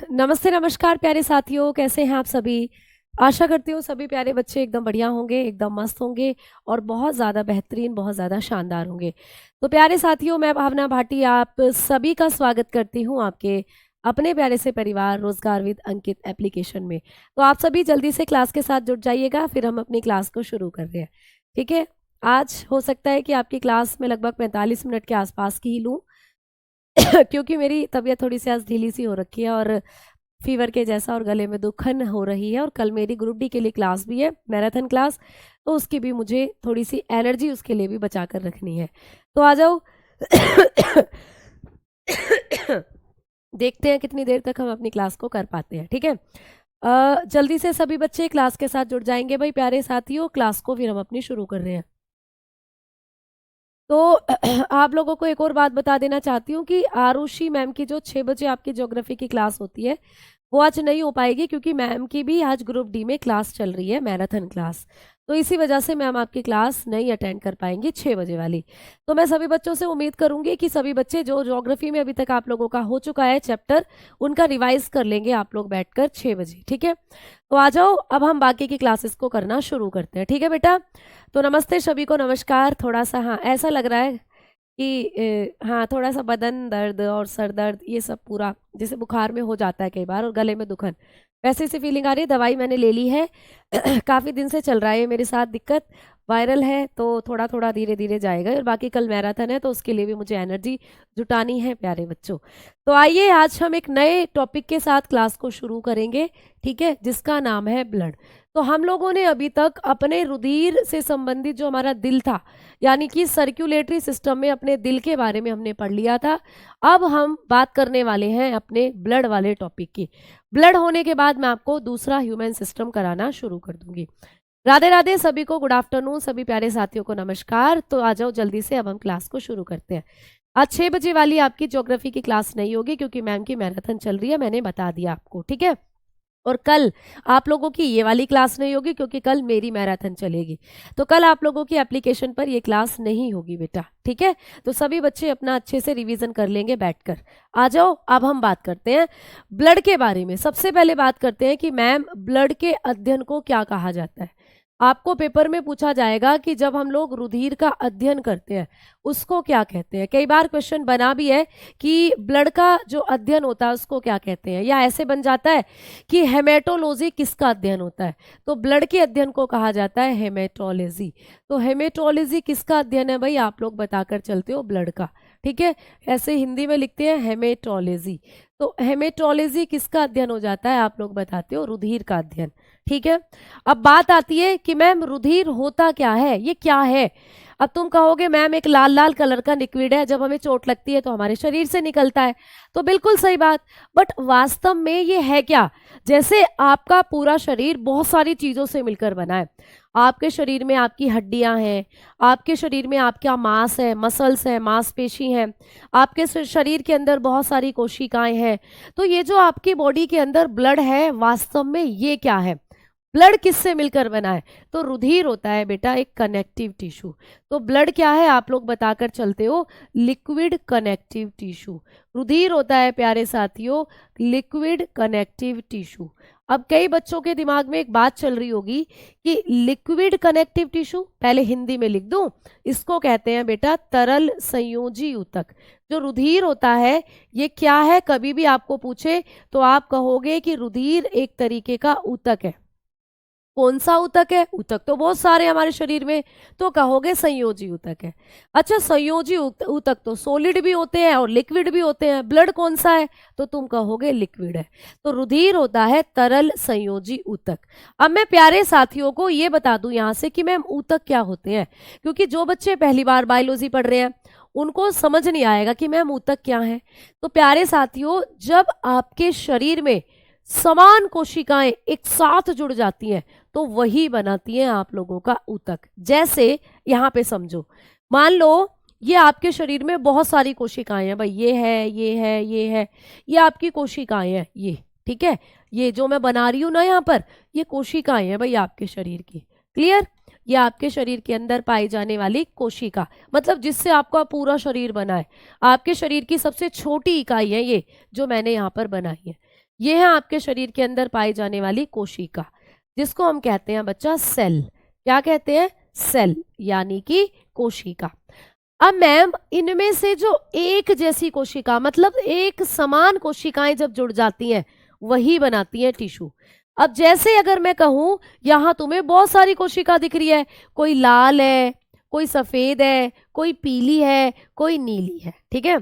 नमस्ते नमस्कार प्यारे साथियों, कैसे हैं आप सभी। आशा करती हूँ सभी प्यारे बच्चे एकदम बढ़िया होंगे, एकदम मस्त होंगे और बहुत ज़्यादा बेहतरीन, बहुत ज़्यादा शानदार होंगे। तो प्यारे साथियों, मैं भावना भाटी आप सभी का स्वागत करती हूँ आपके अपने प्यारे से परिवार रोजगार विद अंकित एप्लीकेशन में। तो आप सभी जल्दी से क्लास के साथ जुड़ जाइएगा, फिर हम अपनी क्लास को शुरू कर रहे हैं। ठीक है। आज हो सकता है कि आपकी क्लास में लगभग 45 मिनट के आसपास की ही लूँ क्योंकि मेरी तबीयत थोड़ी सी आज ढीली सी हो रखी है और फीवर के जैसा और गले में दुखन हो रही है। और कल मेरी ग्रुप डी के लिए क्लास भी है, मैराथन क्लास, तो उसकी भी मुझे थोड़ी सी एनर्जी उसके लिए भी बचा कर रखनी है। तो आ जाओ देखते हैं कितनी देर तक हम अपनी क्लास को कर पाते हैं। ठीक है। जल्दी से सभी बच्चे क्लास के साथ जुड़ जाएंगे भाई प्यारे साथियों, क्लास को फिर हम अपनी शुरू कर रहे हैं। तो आप लोगों को एक और बात बता देना चाहती हूँ कि आरुषि मैम की जो 6 बजे आपकी ज्योग्राफी की क्लास होती है वो आज नहीं हो पाएगी, क्योंकि मैम की भी आज ग्रुप डी में क्लास चल रही है, मैराथन क्लास। तो इसी वजह से मैम आपकी क्लास नहीं अटेंड कर पाएंगी 6 बजे वाली। तो मैं सभी बच्चों से उम्मीद करूंगी कि सभी बच्चे जो ज्योग्राफी में अभी तक आप लोगों का हो चुका है चैप्टर, उनका रिवाइज कर लेंगे आप लोग बैठकर 6 बजे। ठीक है। तो आ जाओ, अब हम बाकी की क्लासेस को करना शुरू करते हैं। ठीक है बेटा। तो नमस्ते सभी को, नमस्कार। थोड़ा सा हाँ ऐसा लग रहा है कि हाँ थोड़ा सा बदन दर्द और सर दर्द ये सब पूरा जैसे बुखार में हो जाता है कई बार, और गले में दुखन वैसे सी फीलिंग आ रही है। दवाई मैंने ले ली है काफ़ी दिन से चल रहा है मेरे साथ दिक्कत, वायरल है, तो थोड़ा थोड़ा धीरे धीरे जाएगा। और बाकी कल मैराथन है तो उसके लिए भी मुझे एनर्जी जुटानी है प्यारे बच्चों। तो आइए आज हम एक नए टॉपिक के साथ क्लास को शुरू करेंगे। ठीक है, जिसका नाम है ब्लड। तो हम लोगों ने अभी तक अपने रुधिर से संबंधित जो हमारा दिल था, यानी कि सर्कुलेटरी सिस्टम में अपने दिल के बारे में हमने पढ़ लिया था। अब हम बात करने वाले हैं अपने ब्लड वाले टॉपिक की। ब्लड होने के बाद मैं आपको दूसरा ह्यूमन सिस्टम कराना शुरू कर दूंगी। राधे राधे सभी को, गुड आफ्टरनून सभी प्यारे साथियों को नमस्कार। तो आ जाओ जल्दी से, अब हम क्लास को शुरू करते हैं। आज 6 बजे वाली आपकी ज्योग्राफी की क्लास नहीं होगी क्योंकि मैम की मैराथन चल रही है, मैंने बता दिया आपको। ठीक है। और कल आप लोगों की ये वाली क्लास नहीं होगी क्योंकि कल मेरी मैराथन चलेगी, तो कल आप लोगों की एप्लीकेशन पर ये क्लास नहीं होगी बेटा। ठीक है। तो सभी बच्चे अपना अच्छे से रिवीजन कर लेंगे बैठकर। आ जाओ, अब हम बात करते हैं ब्लड के बारे में। सबसे पहले बात करते हैं कि मैम ब्लड के अध्ययन को क्या कहा जाता है। आपको पेपर में पूछा जाएगा कि जब हम लोग रुधिर का अध्ययन करते हैं उसको क्या कहते हैं। कई बार क्वेश्चन बना भी है कि ब्लड का जो अध्ययन होता है उसको क्या कहते हैं, या ऐसे बन जाता है कि हेमेटोलॉजी किसका अध्ययन होता है, तो ब्लड के अध्ययन को कहा जाता है हेमेटोलॉजी। तो हेमेटोलॉजी किसका अध्ययन है भाई, आप लोग बताकर चलते हो ब्लड का। ठीक है, ऐसे हिंदी में लिखते हैं हेमेटोलॉजी। तो हेमेटोलॉजी किसका अध्ययन हो जाता है, आप लोग बताते हो रुधिर का अध्ययन। ठीक है। अब बात आती है कि मैम रुधिर होता क्या है, ये क्या है। अब तुम कहोगे मैम एक लाल लाल कलर का लिक्विड है, जब हमें चोट लगती है तो हमारे शरीर से निकलता है। तो बिल्कुल सही बात, बट वास्तव में ये है क्या। जैसे आपका पूरा शरीर बहुत सारी चीजों से मिलकर बना है। आपके शरीर में आपकी हड्डियां हैं, आपके शरीर में आपका मांस है, मसल्स है, मांसपेशी हैं, आपके शरीर के अंदर बहुत सारी कोशिकाएं हैं। तो ये जो आपकी बॉडी के अंदर ब्लड है, वास्तव में ये क्या है, ब्लड किससे मिलकर बना है, तो रुधिर होता है बेटा एक कनेक्टिव टिश्यू। तो ब्लड क्या है, आप लोग बताकर चलते हो लिक्विड कनेक्टिव टिश्यू। रुधिर होता है प्यारे साथियों लिक्विड कनेक्टिव टिश्यू। अब कई बच्चों के दिमाग में एक बात चल रही होगी कि लिक्विड कनेक्टिव टिश्यू, पहले हिंदी में लिख दूं, इसको कहते हैं बेटा तरल संयोजी ऊतक। जो रुधिर होता है ये क्या है, कभी भी आपको पूछे तो आप कहोगे कि रुधिर एक तरीके का ऊतक है। कौन सा ऊतक है, ऊतक तो बहुत सारे हमारे शरीर में, तो कहोगे संयोजी ऊतक है। अच्छा, संयोजी ऊतक तो सॉलिड भी होते हैं और लिक्विड भी होते हैं, ब्लड कौन सा है, तो तुम कहोगे लिक्विड है। तो रुधिर होता है तरल संयोजी ऊतक। अब मैं प्यारे साथियों को ये बता दूं यहां से कि मैम ऊतक क्या होते हैं, क्योंकि जो बच्चे पहली बार बायोलॉजी पढ़ रहे हैं उनको समझ नहीं आएगा कि मैम ऊतक क्या है। तो प्यारे साथियों, जब आपके शरीर में समान कोशिकाएं एक साथ जुड़ जाती हैं तो वही बनाती हैं आप लोगों का ऊतक। जैसे यहाँ पे समझो, मान लो ये आपके शरीर में बहुत सारी कोशिकाएं हैं भाई, ये है, ये है, ये है, ये आपकी कोशिकाएं हैं ये। ठीक है, ये जो मैं बना रही हूं ना यहाँ पर, ये कोशिकाएं हैं भाई आपके शरीर की। क्लियर, ये आपके शरीर के अंदर पाई जाने वाली कोशिका, मतलब जिससे आपका पूरा शरीर बना है। आपके शरीर की सबसे छोटी इकाई है ये जो मैंने यहाँ पर बनाई है। ये है आपके शरीर के अंदर पाई जाने वाली कोशिका, जिसको हम कहते हैं बच्चा सेल। क्या कहते हैं? सेल, यानी कि कोशिका। अब मैम इनमें से जो एक जैसी कोशिका, मतलब एक समान कोशिकाएं जब जुड़ जाती हैं वही बनाती हैं टिश्यू। अब जैसे अगर मैं कहूं यहां तुम्हें बहुत सारी कोशिका दिख रही है, कोई लाल है, कोई सफेद है, कोई पीली है, कोई नीली है, ठीक है।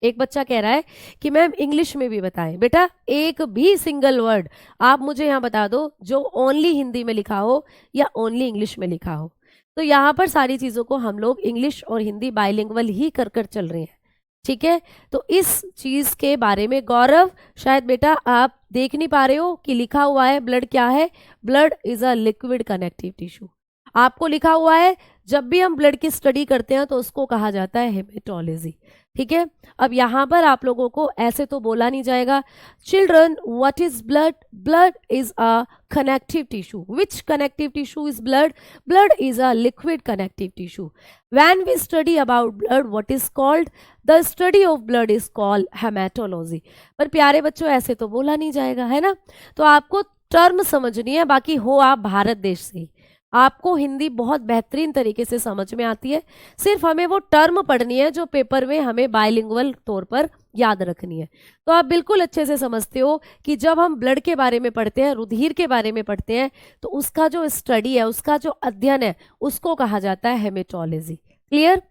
एक बच्चा कह रहा है कि मैम इंग्लिश में भी बताएं। बेटा एक भी सिंगल वर्ड आप मुझे यहाँ बता दो जो ओनली हिंदी में लिखा हो या ओनली इंग्लिश में लिखा हो। तो यहाँ पर सारी चीज़ों को हम लोग इंग्लिश और हिंदी बाइलिंगुअल ही कर कर चल रहे हैं, ठीक है। तो इस चीज़ के बारे में गौरव शायद बेटा आप देख नहीं पा रहे हो कि लिखा हुआ है ब्लड क्या है। Blood is a liquid connective tissue. आपको लिखा हुआ है जब भी हम ब्लड की स्टडी करते हैं तो उसको कहा जाता है हेमेटोलॉजी, ठीक है। अब यहाँ पर आप लोगों को ऐसे तो बोला नहीं जाएगा, children what is blood? Blood is a connective tissue. Which connective tissue is blood? Blood is a liquid connective tissue. When we study about blood what is called? The study of blood is called haematology. पर प्यारे बच्चों ऐसे तो बोला नहीं जाएगा, है ना। तो आपको टर्म समझनी है, बाकी हो आप भारत देश से, आपको हिंदी बहुत बेहतरीन तरीके से समझ में आती है। सिर्फ हमें वो टर्म पढ़नी है जो पेपर में हमें बायलिंगुअल तौर पर याद रखनी है। तो आप बिल्कुल अच्छे से समझते हो कि जब हम ब्लड के बारे में पढ़ते हैं, रुधिर के बारे में पढ़ते हैं, तो उसका जो स्टडी है, उसका जो अध्ययन है, उसको कहा जाता है हेमेटोलॉजी। क्लियर?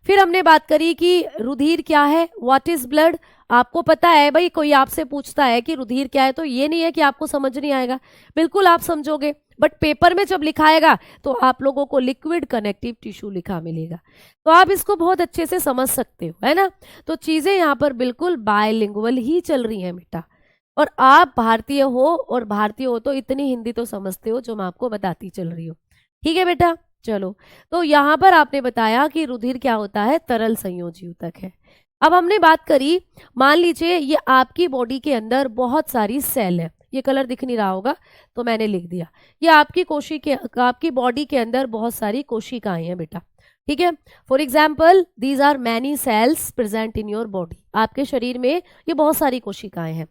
फिर हमने बात करी कि रुधिर क्या है, व्हाट इज ब्लड। आपको पता है भाई, कोई आपसे पूछता है कि रुधिर क्या है, तो ये नहीं है कि आपको समझ नहीं आएगा, बिल्कुल आप समझोगे, बट पेपर में जब लिखाएगा तो आप लोगों को लिक्विड कनेक्टिव टिश्यू लिखा मिलेगा। तो आप इसको बहुत अच्छे से समझ सकते हो, है ना। तो चीजें यहाँ पर बिल्कुल बायलिंगुअल ही चल रही हैं बेटा। और आप भारतीय हो, और भारतीय हो तो इतनी हिंदी तो समझते हो जो मैं आपको बताती चल रही हूँ, ठीक है बेटा। चलो, तो यहाँ पर आपने बताया कि रुधिर क्या होता है? तरल संयोजी ऊतक है। अब हमने बात करी, मान लीजिए ये आपकी बॉडी के अंदर बहुत सारी सेल है, ये कलर दिख नहीं रहा होगा तो मैंने लिख दिया, ये आपकी बॉडी के अंदर बहुत सारी कोशिकाएं हैं बेटा, ठीक है। For example these are many cells present in your body. आपके शरीर में ये बहुत सारी कोशिकाएं हैं।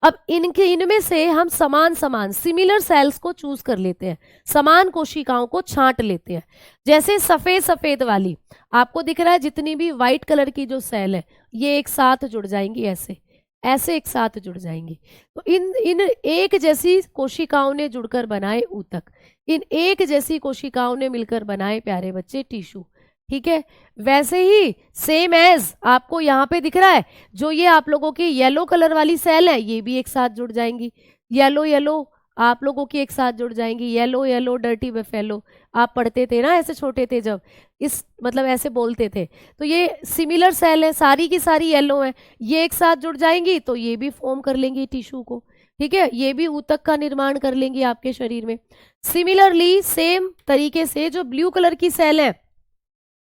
अब इनमें से हम समान सिमिलर सेल्स को चूज कर लेते हैं, समान कोशिकाओं को छांट लेते हैं। जैसे सफेद सफेद वाली आपको दिख रहा है, जितनी भी व्हाइट कलर की जो सेल है ये एक साथ जुड़ जाएंगी, ऐसे ऐसे एक साथ जुड़ जाएंगी। तो इन एक जैसी कोशिकाओं ने जुड़कर बनाए ऊतक, इन एक जैसी कोशिकाओं ने मिलकर बनाए प्यारे बच्चे टिश्यू, ठीक है। वैसे ही सेम एज आपको यहाँ पे दिख रहा है, जो ये आप लोगों की येलो कलर वाली सेल है ये भी एक साथ जुड़ जाएंगी, येलो येलो आप लोगों की एक साथ जुड़ जाएंगी, येलो येलो डर्टी बफेलो आप पढ़ते थे ना ऐसे छोटे थे जब, इस मतलब ऐसे बोलते थे। तो ये सिमिलर सेल है, सारी की सारी येलो है, ये एक साथ जुड़ जाएंगी तो ये भी फॉर्म कर लेंगी टिश्यू को, ठीक है। ये भी ऊतक का निर्माण कर लेंगी आपके शरीर में। सिमिलरली सेम तरीके से जो ब्लू कलर की सेल है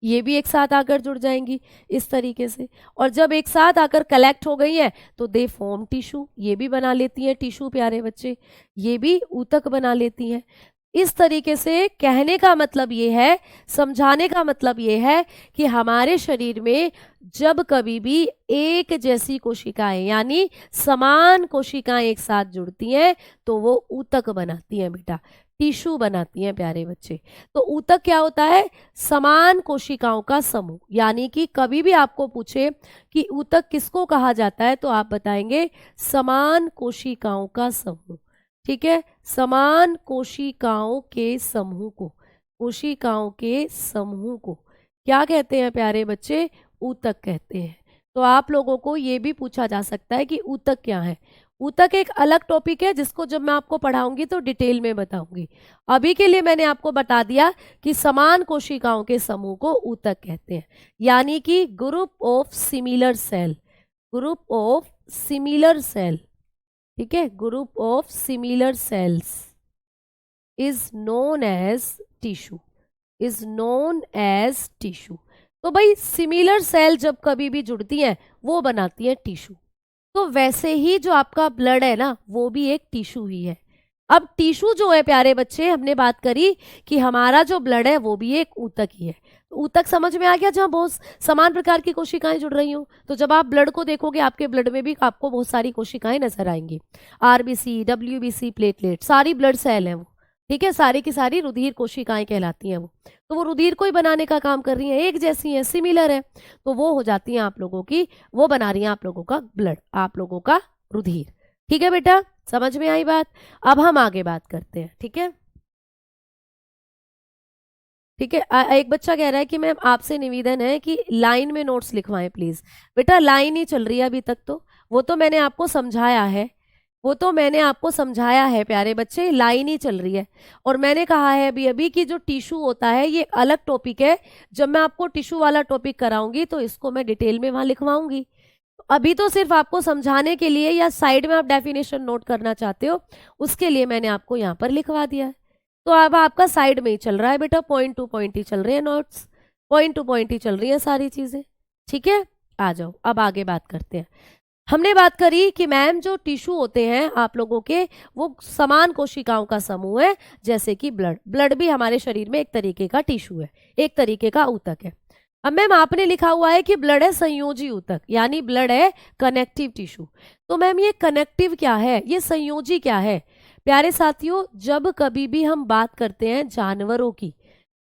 ये भी एक साथ आकर जुड़ जाएंगी इस तरीके से, और जब एक साथ आकर कलेक्ट हो गई है तो दे फॉर्म टिश्यू, ये भी बना लेती हैं टिश्यू प्यारे बच्चे, ये भी ऊतक बना लेती हैं। इस तरीके से कहने का मतलब ये है, समझाने का मतलब ये है कि हमारे शरीर में जब कभी भी एक जैसी कोशिकाएं यानी समान कोशिकाएं एक साथ जुड़ती हैं तो वो ऊतक बनाती हैं बेटा, टिश्यू बनाती हैं प्यारे बच्चे। तो ऊतक क्या होता है? समान कोशिकाओं का समूह। यानी कि कभी भी आपको पूछे कि ऊतक किसको कहा जाता है तो आप बताएंगे समान कोशिकाओं का समूह, ठीक है। समान कोशिकाओं के समूह को, कोशिकाओं के समूह को क्या कहते हैं प्यारे बच्चे? ऊतक कहते हैं। तो आप लोगों को ये भी पूछा जा सकता है कि ऊतक क्या है। ऊतक एक अलग टॉपिक है जिसको जब मैं आपको पढ़ाऊंगी तो डिटेल में बताऊंगी। अभी के लिए मैंने आपको बता दिया कि समान कोशिकाओं के समूह को ऊतक कहते हैं, यानी कि group of similar cell, group of similar cell, ठीक है। Group of similar cells is known as tissue, is known as tissue. तो भाई सिमिलर सेल जब कभी भी जुड़ती हैं वो बनाती हैं टिश्यू। तो वैसे ही जो आपका ब्लड है ना वो भी एक टिश्यू ही है। अब टिश्यू जो है प्यारे बच्चे, हमने बात करी कि हमारा जो ब्लड है वो भी एक ऊतक ही है। ऊतक समझ में आ गया, जहाँ बहुत समान प्रकार की कोशिकाएं जुड़ रही हूँ। तो जब आप ब्लड को देखोगे, आपके ब्लड में भी आपको बहुत सारी कोशिकाएं नजर आएंगी। आरबीसी, डब्ल्यूबीसी, प्लेटलेट, सारी ब्लड सेल हैं वो, ठीक है, सारी की सारी रुधिर कोशिकाएं कहलाती हैं वो। तो वो रुधिर को ही बनाने का काम कर रही हैं, एक जैसी हैं, सिमिलर है, तो वो हो जाती हैं आप लोगों की, वो बना रही हैं आप लोगों का ब्लड, आप लोगों का रुधिर। ठीक है बेटा, समझ में आई बात? अब हम आगे बात करते हैं, ठीक है। ठीक है, एक बच्चा कह रहा है कि मैम आपसे निवेदन है कि लाइन में नोट्स लिखवाएं प्लीज। बेटा लाइन ही चल रही है अभी तक, तो वो तो मैंने आपको समझाया है, वो तो मैंने आपको समझाया है प्यारे बच्चे, लाइन ही चल रही है। और मैंने कहा है अभी अभी कि जो टिश्यू होता है ये अलग टॉपिक है, जब मैं आपको टिश्यू वाला टॉपिक कराऊंगी तो इसको मैं डिटेल में वहां लिखवाऊंगी। अभी तो सिर्फ आपको समझाने के लिए, या साइड में आप डेफिनेशन नोट करना चाहते हो उसके लिए मैंने आपको यहाँ पर लिखवा दिया है। तो अब आपका साइड में ही चल रहा है बेटा, पॉइंट टू पॉइंट ही चल रहे हैं नोट्स, पॉइंट टू पॉइंट ही चल रही हैं सारी चीजें। ठीक है, आ जाओ अब आगे बात करते हैं। हमने बात करी कि मैम जो टिश्यू होते हैं आप लोगों के, वो समान कोशिकाओं का समूह है, जैसे कि ब्लड। ब्लड भी हमारे शरीर में एक तरीके का टिश्यू है, एक तरीके का ऊतक है। अब मैम आपने लिखा हुआ है कि ब्लड है संयोजी ऊतक, यानी ब्लड है कनेक्टिव टिश्यू। तो मैम ये कनेक्टिव क्या है, ये संयोजी क्या है? प्यारे साथियों, जब कभी भी हम बात करते हैं जानवरों की,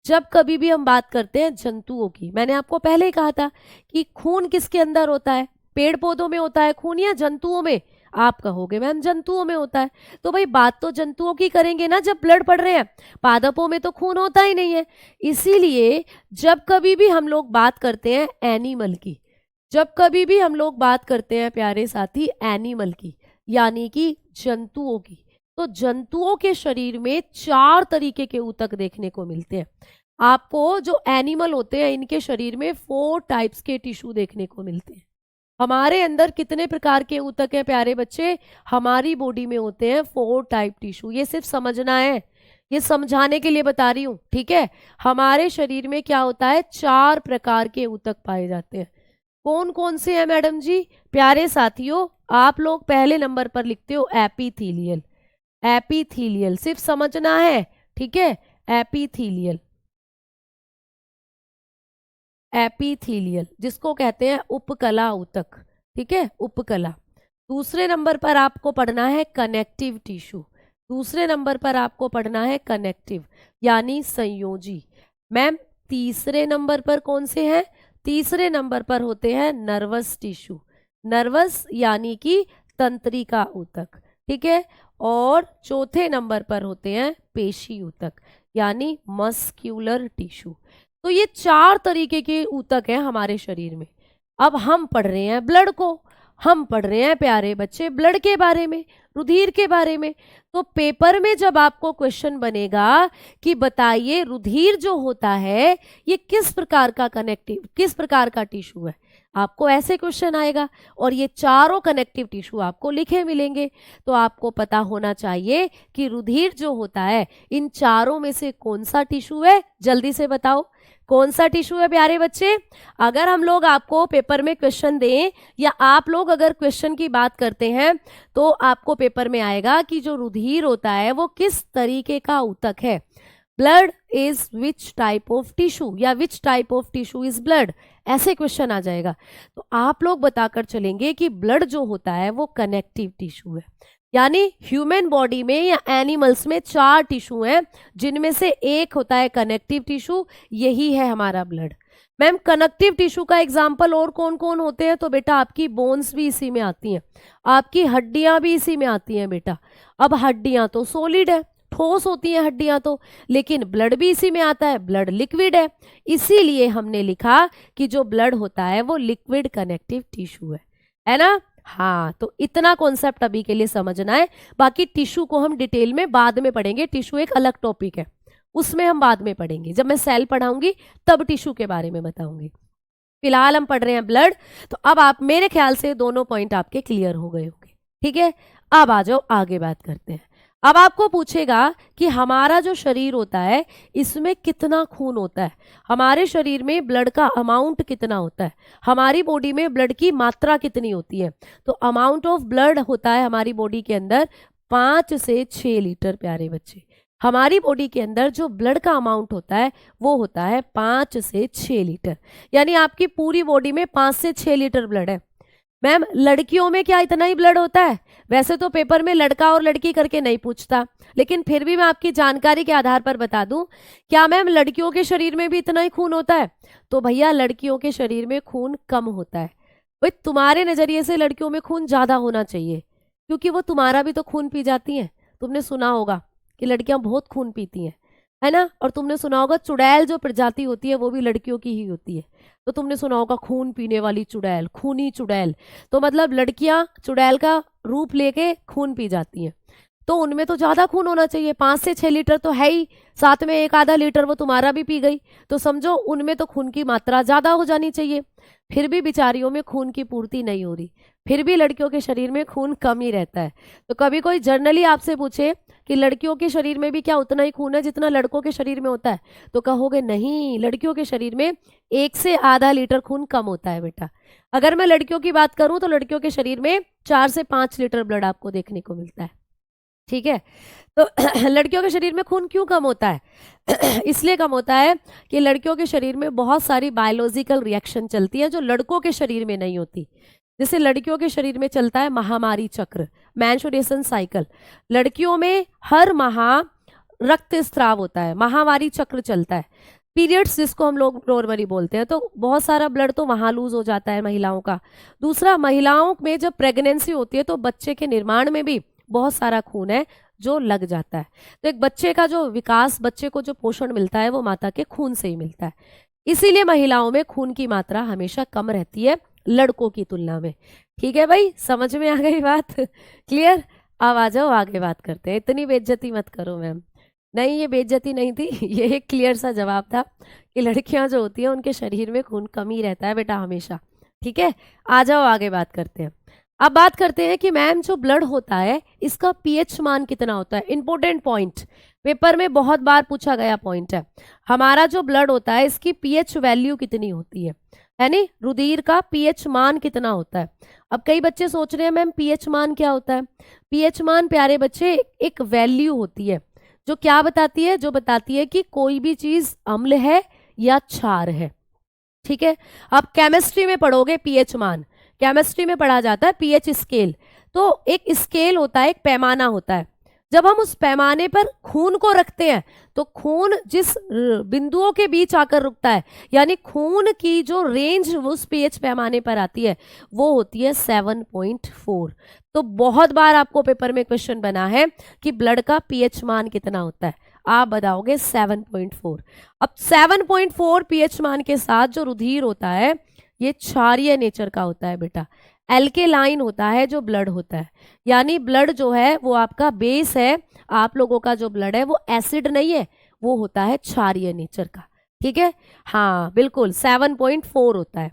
जब कभी भी हम बात करते हैं जंतुओं की, मैंने आपको पहले ही कहा था कि खून किसके अंदर होता है, पेड़ पौधों में होता है खून या जंतुओं में? आप कहोगे मैम जंतुओं में होता है। तो भाई बात तो जंतुओं की करेंगे ना जब ब्लड पढ़ रहे हैं, पादपों में तो खून होता ही नहीं है। इसीलिए जब कभी भी हम लोग बात करते हैं एनिमल की, जब कभी भी हम लोग बात करते हैं प्यारे साथी एनिमल की, यानी कि जंतुओं की, तो जंतुओं के शरीर में 4 तरीके के ऊतक देखने को मिलते हैं। आपको जो एनिमल होते हैं इनके शरीर में 4 टाइप्स के टिश्यू देखने को मिलते हैं। हमारे अंदर कितने प्रकार के ऊतक हैं प्यारे बच्चे? हमारी बॉडी में होते हैं 4 टाइप टिश्यू। ये सिर्फ समझना है, ये समझाने के लिए बता रही हूँ, ठीक है। हमारे शरीर में क्या होता है, 4 प्रकार के ऊतक पाए जाते हैं। कौन कौन से हैं मैडम जी? प्यारे साथियों, आप लोग पहले नंबर पर लिखते हो एपिथीलियल। एपिथीलियल सिर्फ समझना है, ठीक है। एपिथीलियल, एपिथीलियल जिसको कहते हैं उपकला ऊतक, ठीक है, उपकला। दूसरे नंबर पर आपको पढ़ना है कनेक्टिव टिश्यू। दूसरे नंबर पर आपको पढ़ना है कनेक्टिव यानी संयोजी। मैम तीसरे नंबर पर कौन से हैं? तीसरे नंबर पर होते हैं नर्वस टिश्यू, नर्वस यानी कि तंत्रिका ऊतक, ठीक है। और चौथे नंबर पर होते हैं पेशी ऊतक यानी मस्क्यूलर टिश्यू। तो ये 4 तरीके के ऊतक हैं हमारे शरीर में। अब हम पढ़ रहे हैं ब्लड को, हम पढ़ रहे हैं प्यारे बच्चे ब्लड के बारे में, रुधिर के बारे में। तो पेपर में जब आपको क्वेश्चन बनेगा कि बताइए रुधिर जो होता है ये किस प्रकार का कनेक्टिव, किस प्रकार का टिश्यू है, आपको ऐसे क्वेश्चन आएगा और ये चारों कनेक्टिव टिश्यू आपको लिखे मिलेंगे। तो आपको पता होना चाहिए कि रुधिर जो होता है इन चारों में से कौन सा टिश्यू है, जल्दी से बताओ कौन सा टिश्यू है प्यारे बच्चे। अगर हम लोग आपको पेपर में क्वेश्चन दें या आप लोग अगर क्वेश्चन की बात करते हैं तो आपको पेपर में आएगा कि जो रुधिर होता है वो किस तरीके का ऊतक है। Blood is which type of tissue या which type of tissue is blood, ऐसे क्वेश्चन आ जाएगा। तो आप लोग बताकर चलेंगे कि ब्लड जो होता है वो कनेक्टिव टिश्यू है, यानी ह्यूमन बॉडी में या एनिमल्स में 4 टिश्यू हैं जिनमें से एक होता है कनेक्टिव टिश्यू, यही है हमारा ब्लड। मैम कनेक्टिव टिश्यू का एग्जाम्पल और कौन कौन होते हैं? तो बेटा आपकी बोन्स भी इसी में आती हैं, आपकी हड्डियां भी इसी में आती हैं बेटा। अब हड्डियां तो सॉलिड है, ठोस होती हैं हड्डियां तो, लेकिन ब्लड भी इसी में आता है, ब्लड लिक्विड है। इसीलिए हमने लिखा कि जो ब्लड होता है वो लिक्विड कनेक्टिव टिश्यू है ना। हाँ, तो इतना कॉन्सेप्ट अभी के लिए समझना है, बाकी टिश्यू को हम डिटेल में बाद में पढ़ेंगे। टिश्यू एक अलग टॉपिक है, उसमें हम बाद में पढ़ेंगे, जब मैं सेल पढ़ाऊंगी तब टिश्यू के बारे में बताऊंगी। फिलहाल हम पढ़ रहे हैं ब्लड। तो अब आप मेरे ख्याल से दोनों पॉइंट आपके क्लियर हो गए होंगे, ठीक है। अब आ जाओ आगे बात करते हैं। अब आपको पूछेगा कि हमारा जो शरीर होता है इसमें कितना खून होता है, हमारे शरीर में ब्लड का अमाउंट कितना होता है, हमारी बॉडी में ब्लड की मात्रा कितनी होती है। तो अमाउंट ऑफ ब्लड होता है हमारी बॉडी के अंदर 5 से 6 लीटर प्यारे बच्चे, हमारी बॉडी के अंदर जो ब्लड का अमाउंट होता है वो होता है 5 से 6 लीटर, यानी आपकी पूरी बॉडी में 5 से 6 लीटर ब्लड है। मैम लड़कियों में क्या इतना ही ब्लड होता है? वैसे तो पेपर में लड़का और लड़की करके नहीं पूछता, लेकिन फिर भी मैं आपकी जानकारी के आधार पर बता दूं, क्या मैम लड़कियों के शरीर में भी इतना ही खून होता है? तो भैया लड़कियों के शरीर में खून कम होता है। भाई तुम्हारे नजरिए से लड़कियों में खून ज्यादा होना चाहिए, क्योंकि वो तुम्हारा भी तो खून पी जाती हैं। तुमने सुना होगा कि लड़कियां बहुत खून पीती हैं, है ना? और तुमने सुना होगा चुड़ैल जो प्रजाति होती है वो भी लड़कियों की ही होती है। तो तुमने सुना होगा खून पीने वाली चुड़ैल, खूनी चुड़ैल। तो मतलब लड़कियां चुड़ैल का रूप लेके खून पी जाती हैं, तो उनमें तो ज्यादा खून होना चाहिए, 5 से 6 लीटर तो है ही, साथ में एक आधा लीटर वो तुम्हारा भी पी गई, तो समझो उनमें तो खून की मात्रा ज्यादा हो जानी चाहिए। फिर भी बिचारियों में खून की पूर्ति नहीं हो रही, फिर भी लड़कियों के शरीर में खून कम ही रहता है। तो कभी कोई जर्नली आपसे पूछे कि लड़कियों के शरीर में भी क्या उतना ही खून है जितना लड़कों के शरीर में होता है, तो कहोगे नहीं, लड़कियों के शरीर में 1 से आधा लीटर खून कम होता है बेटा। अगर मैं लड़कियों की बात करूं तो लड़कियों के शरीर में 4 से 5 लीटर ब्लड आपको देखने को मिलता है, ठीक है? तो लड़कियों के शरीर में खून क्यों कम होता है? इसलिए कम होता है कि लड़कियों के शरीर में बहुत सारी बायोलॉजिकल रिएक्शन चलती है जो लड़कों के शरीर में नहीं होती। जैसे लड़कियों के शरीर में चलता है महामारी चक्र, मेंस्ट्रुएशन साइकिल। लड़कियों में हर माह रक्त स्राव होता है, महामारी चक्र चलता है, पीरियड्स जिसको हम लोग नॉर्मली बोलते हैं। तो बहुत सारा ब्लड तो वहां लूज हो जाता है महिलाओं का। दूसरा, महिलाओं में जब प्रेगनेंसी होती है तो बच्चे के निर्माण में भी बहुत सारा खून है जो लग जाता है। तो एक बच्चे का जो विकास, बच्चे को जो पोषण मिलता है वो माता के खून से ही मिलता है। इसीलिए महिलाओं में खून की मात्रा हमेशा कम रहती है लड़कों की तुलना में। ठीक है भाई, समझ में आ गई बात? क्लियर? अब आ जाओ आगे बात करते हैं। इतनी बेइज्जती मत करो मैम। नहीं, ये बेइज्जती नहीं थी, ये एक क्लियर सा जवाब था कि लड़कियां जो होती हैं उनके शरीर में खून कम ही रहता है बेटा हमेशा। ठीक है, आ जाओ आगे बात करते हैं। अब बात करते हैं कि मैम जो ब्लड होता है इसका पीएच मान कितना होता है। इंपॉर्टेंट पॉइंट, पेपर में बहुत बार पूछा गया पॉइंट है। हमारा जो ब्लड होता है इसकी पीएच वैल्यू कितनी होती है नी? रुधिर का पीएच मान कितना होता है? अब कई बच्चे सोच रहे हैं मैम पीएच मान क्या होता है? पीएच मान प्यारे बच्चे एक वैल्यू होती है जो क्या बताती है? जो बताती है कि कोई भी चीज अम्ल है या क्षार है। ठीक है, आप केमिस्ट्री में पढ़ोगे पीएच मान, केमिस्ट्री में पढ़ा जाता है पीएच स्केल। तो एक स्केल होता है, एक पैमाना होता है। जब हम उस पैमाने पर खून को रखते हैं तो खून जिस बिंदुओं के बीच आकर रुकता है, यानी खून की जो रेंज उस पीएच पैमाने पर आती है वो होती है 7.4। तो बहुत बार आपको पेपर में क्वेश्चन बना है कि ब्लड का पीएच मान कितना होता है, आप बताओगे 7.4। अब 7.4 पीएच मान के साथ जो रुधिर होता है ये क्षारीय नेचर का होता है बेटा, एल्केलाइन होता है जो ब्लड होता है। यानी ब्लड जो है वो आपका बेस है, आप लोगों का जो ब्लड है वो एसिड नहीं है, वो होता है क्षारीय नेचर का। ठीक है, हाँ बिल्कुल 7.4 होता है।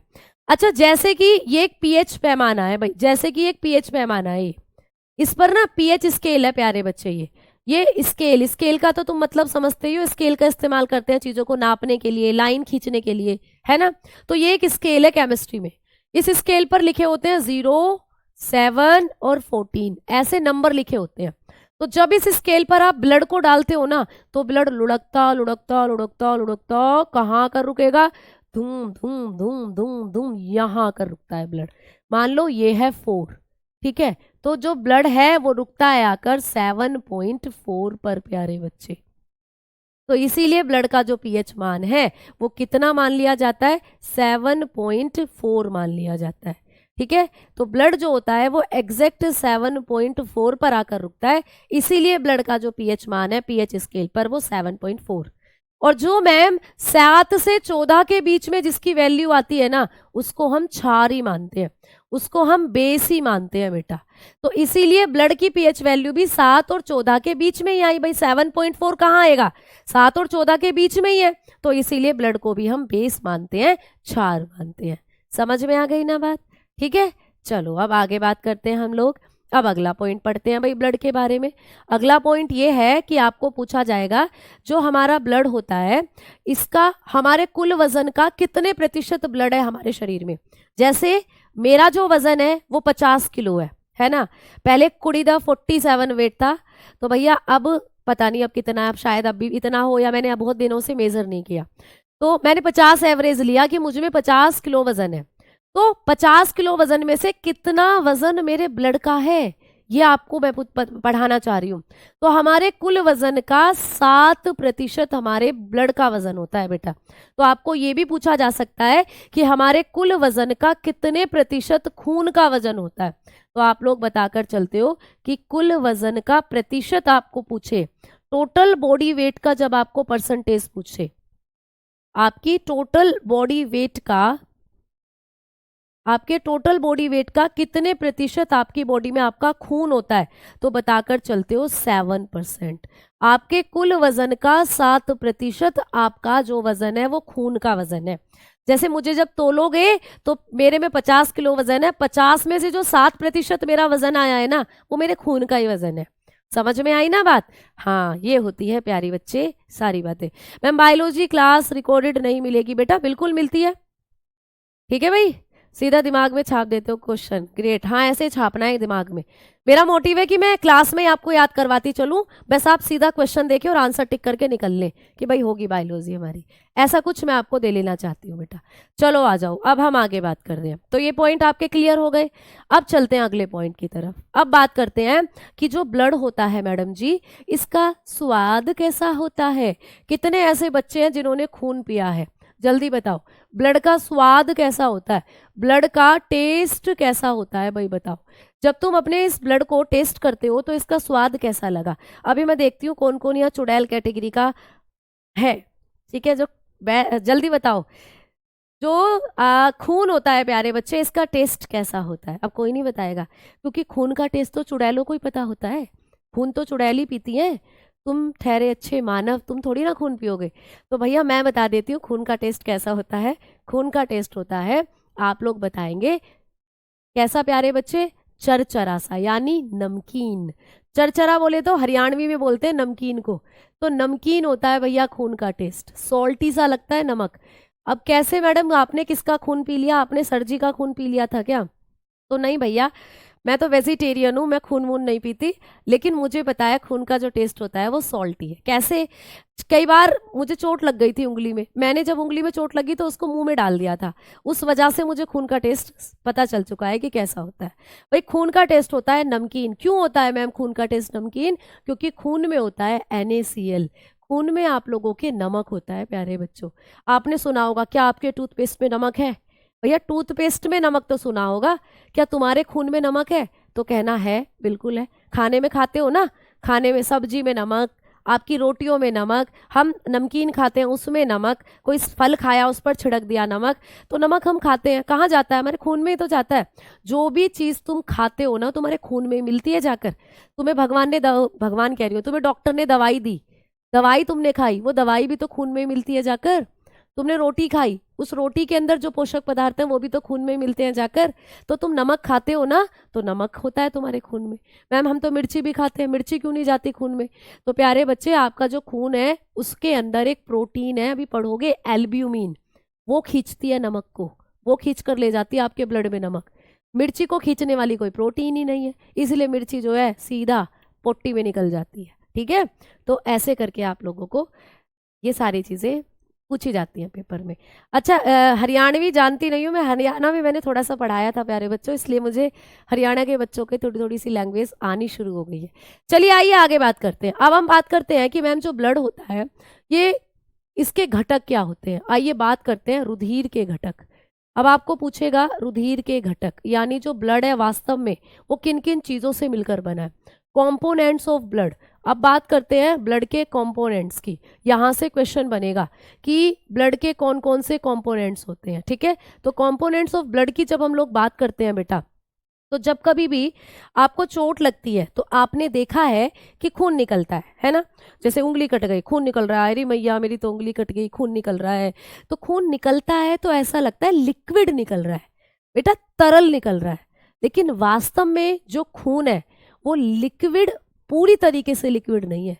अच्छा, जैसे कि ये एक पीएच पैमाना है भाई, जैसे कि एक पीएच पैमाना है, इस पर ना पीएच स्केल है प्यारे बच्चे। ये स्केल का तो तुम मतलब समझते ही हो, स्केल का इस्तेमाल करते हैं चीजों को नापने के लिए, लाइन खींचने के लिए, है ना? तो ये एक स्केल है केमिस्ट्री में। इस स्केल पर लिखे होते हैं 0, 7 और 14, ऐसे नंबर लिखे होते हैं। तो जब इस स्केल पर आप ब्लड को डालते हो ना तो ब्लड लुढ़कता लुढ़कता लुढ़कता लुढ़कता कहाँ कर रुकेगा? धूम धूम धूम धूम धूम, यहाँ कर रुकता है ब्लड। मान लो ये है 4, ठीक है, तो जो ब्लड है वो रुकता है आकर 7.4 पर प्यारे बच्चे। तो इसीलिए ब्लड का जो पीएच मान है वो कितना मान लिया जाता है? 7.4 मान लिया जाता है। ठीक है, तो ब्लड जो होता है वो एग्जैक्ट 7.4 पर आकर रुकता है, इसीलिए ब्लड का जो पीएच मान है पीएच स्केल पर वो 7.4। और जो मैम 7 से 14 के बीच में जिसकी वैल्यू आती है ना उसको हम क्षार ही मानते हैं, उसको हम बेस ही मानते हैं बेटा। तो इसीलिए ब्लड की पीएच वैल्यू भी 7 और 14 के बीच में ही आई भाई। 7.4 कहाँ आएगा? 7 और 14 के बीच में ही है, तो इसीलिए ब्लड को भी हम बेस मानते हैं, क्षार मानते हैं। समझ में आ गई ना बात? ठीक है, चलो अब आगे बात करते हैं हम लोग। अब अगला पॉइंट पढ़ते हैं भाई ब्लड के बारे में। अगला पॉइंट ये है कि आपको पूछा जाएगा जो हमारा ब्लड होता है इसका हमारे कुल वजन का कितने प्रतिशत ब्लड है हमारे शरीर में। जैसे मेरा जो वजन है वो 50 किलो है ना? पहले कुड़ी दा 47 वेट था, तो भैया अब पता नहीं अब कितना है, अब शायद अब भी इतना हो, या मैंने अब बहुत दिनों से मेजर नहीं किया। तो मैंने 50 एवरेज लिया कि मुझ में 50 किलो वजन है। तो 50 किलो वजन में से कितना वजन मेरे ब्लड का है, ये आपको मैं पढ़ाना चाह रही हूँ। तो हमारे कुल वजन का 7% हमारे ब्लड का वजन होता है बेटा। तो आपको ये भी पूछा जा सकता है कि हमारे कुल वजन का कितने प्रतिशत खून का वजन होता है। तो आप लोग बताकर चलते हो कि कुल वजन का प्रतिशत आपको पूछे, टोटल बॉडी वेट का जब आपको परसेंटेज पूछे, आपकी टोटल बॉडी वेट का, आपके टोटल बॉडी वेट का कितने प्रतिशत आपकी बॉडी में आपका खून होता है, तो बताकर चलते हो 7%। आपके कुल वजन का 7% आपका जो वजन है वो खून का वजन है। जैसे मुझे जब तोलोगे तो मेरे में 50 किलो वजन है, 50 में से जो 7% मेरा वजन आया है ना, वो मेरे खून का ही वजन है। समझ में आई ना बात? हाँ, ये होती है प्यारी बच्चे सारी बातें। मैम बायोलॉजी क्लास रिकॉर्डेड नहीं मिलेगी बेटा? बिल्कुल मिलती है। ठीक है भाई, सीधा दिमाग में छाप देते हो क्वेश्चन, ग्रेट। हाँ, ऐसे छापना है दिमाग में। मेरा मोटिव है कि मैं क्लास में आपको याद करवाती चलूं, बस आप सीधा क्वेश्चन देखें और आंसर टिक करके निकल लें कि भाई होगी बायोलॉजी हमारी। ऐसा कुछ मैं आपको दे लेना चाहती हूँ बेटा। चलो आ जाओ, अब हम आगे बात कर रहे हैं। तो ये पॉइंट आपके क्लियर हो गए। अब चलते हैं अगले पॉइंट की तरफ। अब बात करते हैं कि जो ब्लड होता है मैडम जी, इसका स्वाद कैसा होता है। कितने ऐसे बच्चे हैं जिन्होंने खून पिया है? जल्दी बताओ, ब्लड का स्वाद कैसा होता है, ब्लड का टेस्ट कैसा होता है भाई बताओ। जब तुम अपने इस ब्लड को टेस्ट करते हो तो इसका स्वाद कैसा लगा? अभी मैं देखती हूँ कौन कौन यहाँ चुड़ैल कैटेगरी का है। ठीक है, जो जल्दी बताओ, जो खून होता है प्यारे बच्चे, इसका टेस्ट कैसा होता है? अब कोई नहीं बताएगा, क्योंकि खून का टेस्ट तो चुड़ैलों को ही पता होता है। खून तो चुड़ैल ही पीती है। तुम ठहरे अच्छे मानव, तुम थोड़ी ना खून पियोगे। तो भैया मैं बता देती हूँ खून का टेस्ट कैसा होता है। खून का टेस्ट होता है, आप लोग बताएंगे कैसा प्यारे बच्चे? चरचरा सा, यानी नमकीन। चरचरा बोले तो हरियाणवी में बोलते हैं नमकीन को। तो नमकीन होता है भैया खून का टेस्ट, सॉल्टी सा लगता है, नमक। अब कैसे मैडम, आपने किसका खून पी लिया? आपने सर जी का खून पी लिया था क्या? तो नहीं भैया, मैं तो वेजिटेरियन हूँ, मैं खून वून नहीं पीती, लेकिन मुझे पता है खून का जो टेस्ट होता है वो सॉल्टी है। कैसे? कई बार मुझे चोट लग गई थी उंगली में, मैंने जब उंगली में चोट लगी तो उसको मुंह में डाल दिया था, उस वजह से मुझे खून का टेस्ट पता चल चुका है कि कैसा होता है। भाई खून का टेस्ट होता है नमकीन। क्यों होता है मैम खून का टेस्ट नमकीन? क्योंकि खून में होता है NaCl। खून में आप लोगों के नमक होता है प्यारे बच्चों। आपने सुना होगा, क्या आपके टूथपेस्ट में नमक है? भैया टूथपेस्ट में नमक तो सुना होगा, क्या तुम्हारे खून में नमक है? तो कहना है, बिल्कुल है। खाने में खाते हो ना, खाने में सब्जी में नमक, आपकी रोटियों में नमक, हम नमकीन खाते हैं उसमें नमक, कोई फल खाया उस पर छिड़क दिया नमक। तो नमक हम खाते हैं, कहाँ जाता है? हमारे खून में ही तो जाता है। जो भी चीज़ तुम खाते हो ना, तुम्हारे खून में मिलती है जाकर। तुम्हें भगवान ने भगवान कह रही हो, तुम्हें डॉक्टर ने दवाई दी, दवाई तुमने खाई, वो दवाई भी तो खून में मिलती है जाकर। तुमने रोटी खाई, उस रोटी के अंदर जो पोषक पदार्थ हैं वो भी तो खून में मिलते हैं जाकर। तो तुम नमक खाते हो ना, तो नमक होता है तुम्हारे खून में। मैम हम तो मिर्ची भी खाते हैं, मिर्ची क्यों नहीं जाती खून में? तो प्यारे बच्चे, आपका जो खून है उसके अंदर एक प्रोटीन है, अभी पढ़ोगे, एल्ब्यूमिन। वो खींचती है नमक को, वो खींच कर ले जाती है आपके ब्लड में नमक। मिर्ची को खींचने वाली कोई प्रोटीन ही नहीं है, इसलिए मिर्ची जो है सीधा पोट्टी में निकल जाती है। ठीक है, तो ऐसे करके आप लोगों को ये सारी चीज़ें पूछी जाती हैं पेपर में। अच्छा, हरियाणवी जानती नहीं हूँ मैं, हरियाणा में मैंने थोड़ा सा पढ़ाया था प्यारे बच्चों, इसलिए मुझे हरियाणा के बच्चों की थोड़ी थोड़ी सी लैंग्वेज आनी शुरू हो गई है। चलिए आइए आगे बात करते हैं। अब हम बात करते हैं कि मैम जो ब्लड होता है, ये इसके घटक क्या होते हैं। आइए बात करते हैं रुधिर के घटक। अब आपको पूछेगा रुधिर के घटक, यानी जो ब्लड है वास्तव में वो किन किन चीज़ों से मिलकर बना है। Components of blood. अब बात करते हैं ब्लड के कंपोनेंट्स की। यहाँ से क्वेश्चन बनेगा कि ब्लड के कौन कौन से कंपोनेंट्स होते हैं। ठीक है, तो कंपोनेंट्स ऑफ ब्लड की जब हम लोग बात करते हैं बेटा, तो जब कभी भी आपको चोट लगती है तो आपने देखा है कि खून निकलता है ना? जैसे उंगली कट गई, खून निकल रहा है, अरे मैया मेरी तो उंगली कट गई, खून निकल रहा है। तो खून निकलता है तो ऐसा लगता है लिक्विड निकल रहा है बेटा, तरल निकल रहा है। लेकिन वास्तव में जो खून है वो लिक्विड, पूरी तरीके से लिक्विड नहीं है।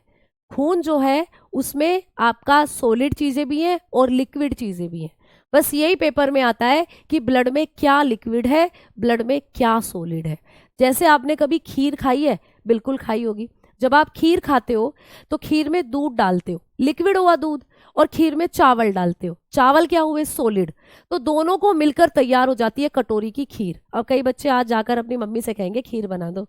खून जो है उसमें आपका सॉलिड चीज़ें भी हैं और लिक्विड चीज़ें भी हैं। बस यही पेपर में आता है कि ब्लड में क्या लिक्विड है, ब्लड में क्या सॉलिड है। जैसे आपने कभी खीर खाई है? बिल्कुल खाई होगी। जब आप खीर खाते हो तो खीर में दूध डालते हो, लिक्विड हुआ दूध, और खीर में चावल डालते हो, चावल क्या हुए, सॉलिड। तो दोनों को मिलकर तैयार हो जाती है कटोरी की खीर। अब कई बच्चे आज जाकर अपनी मम्मी से कहेंगे खीर बना दो,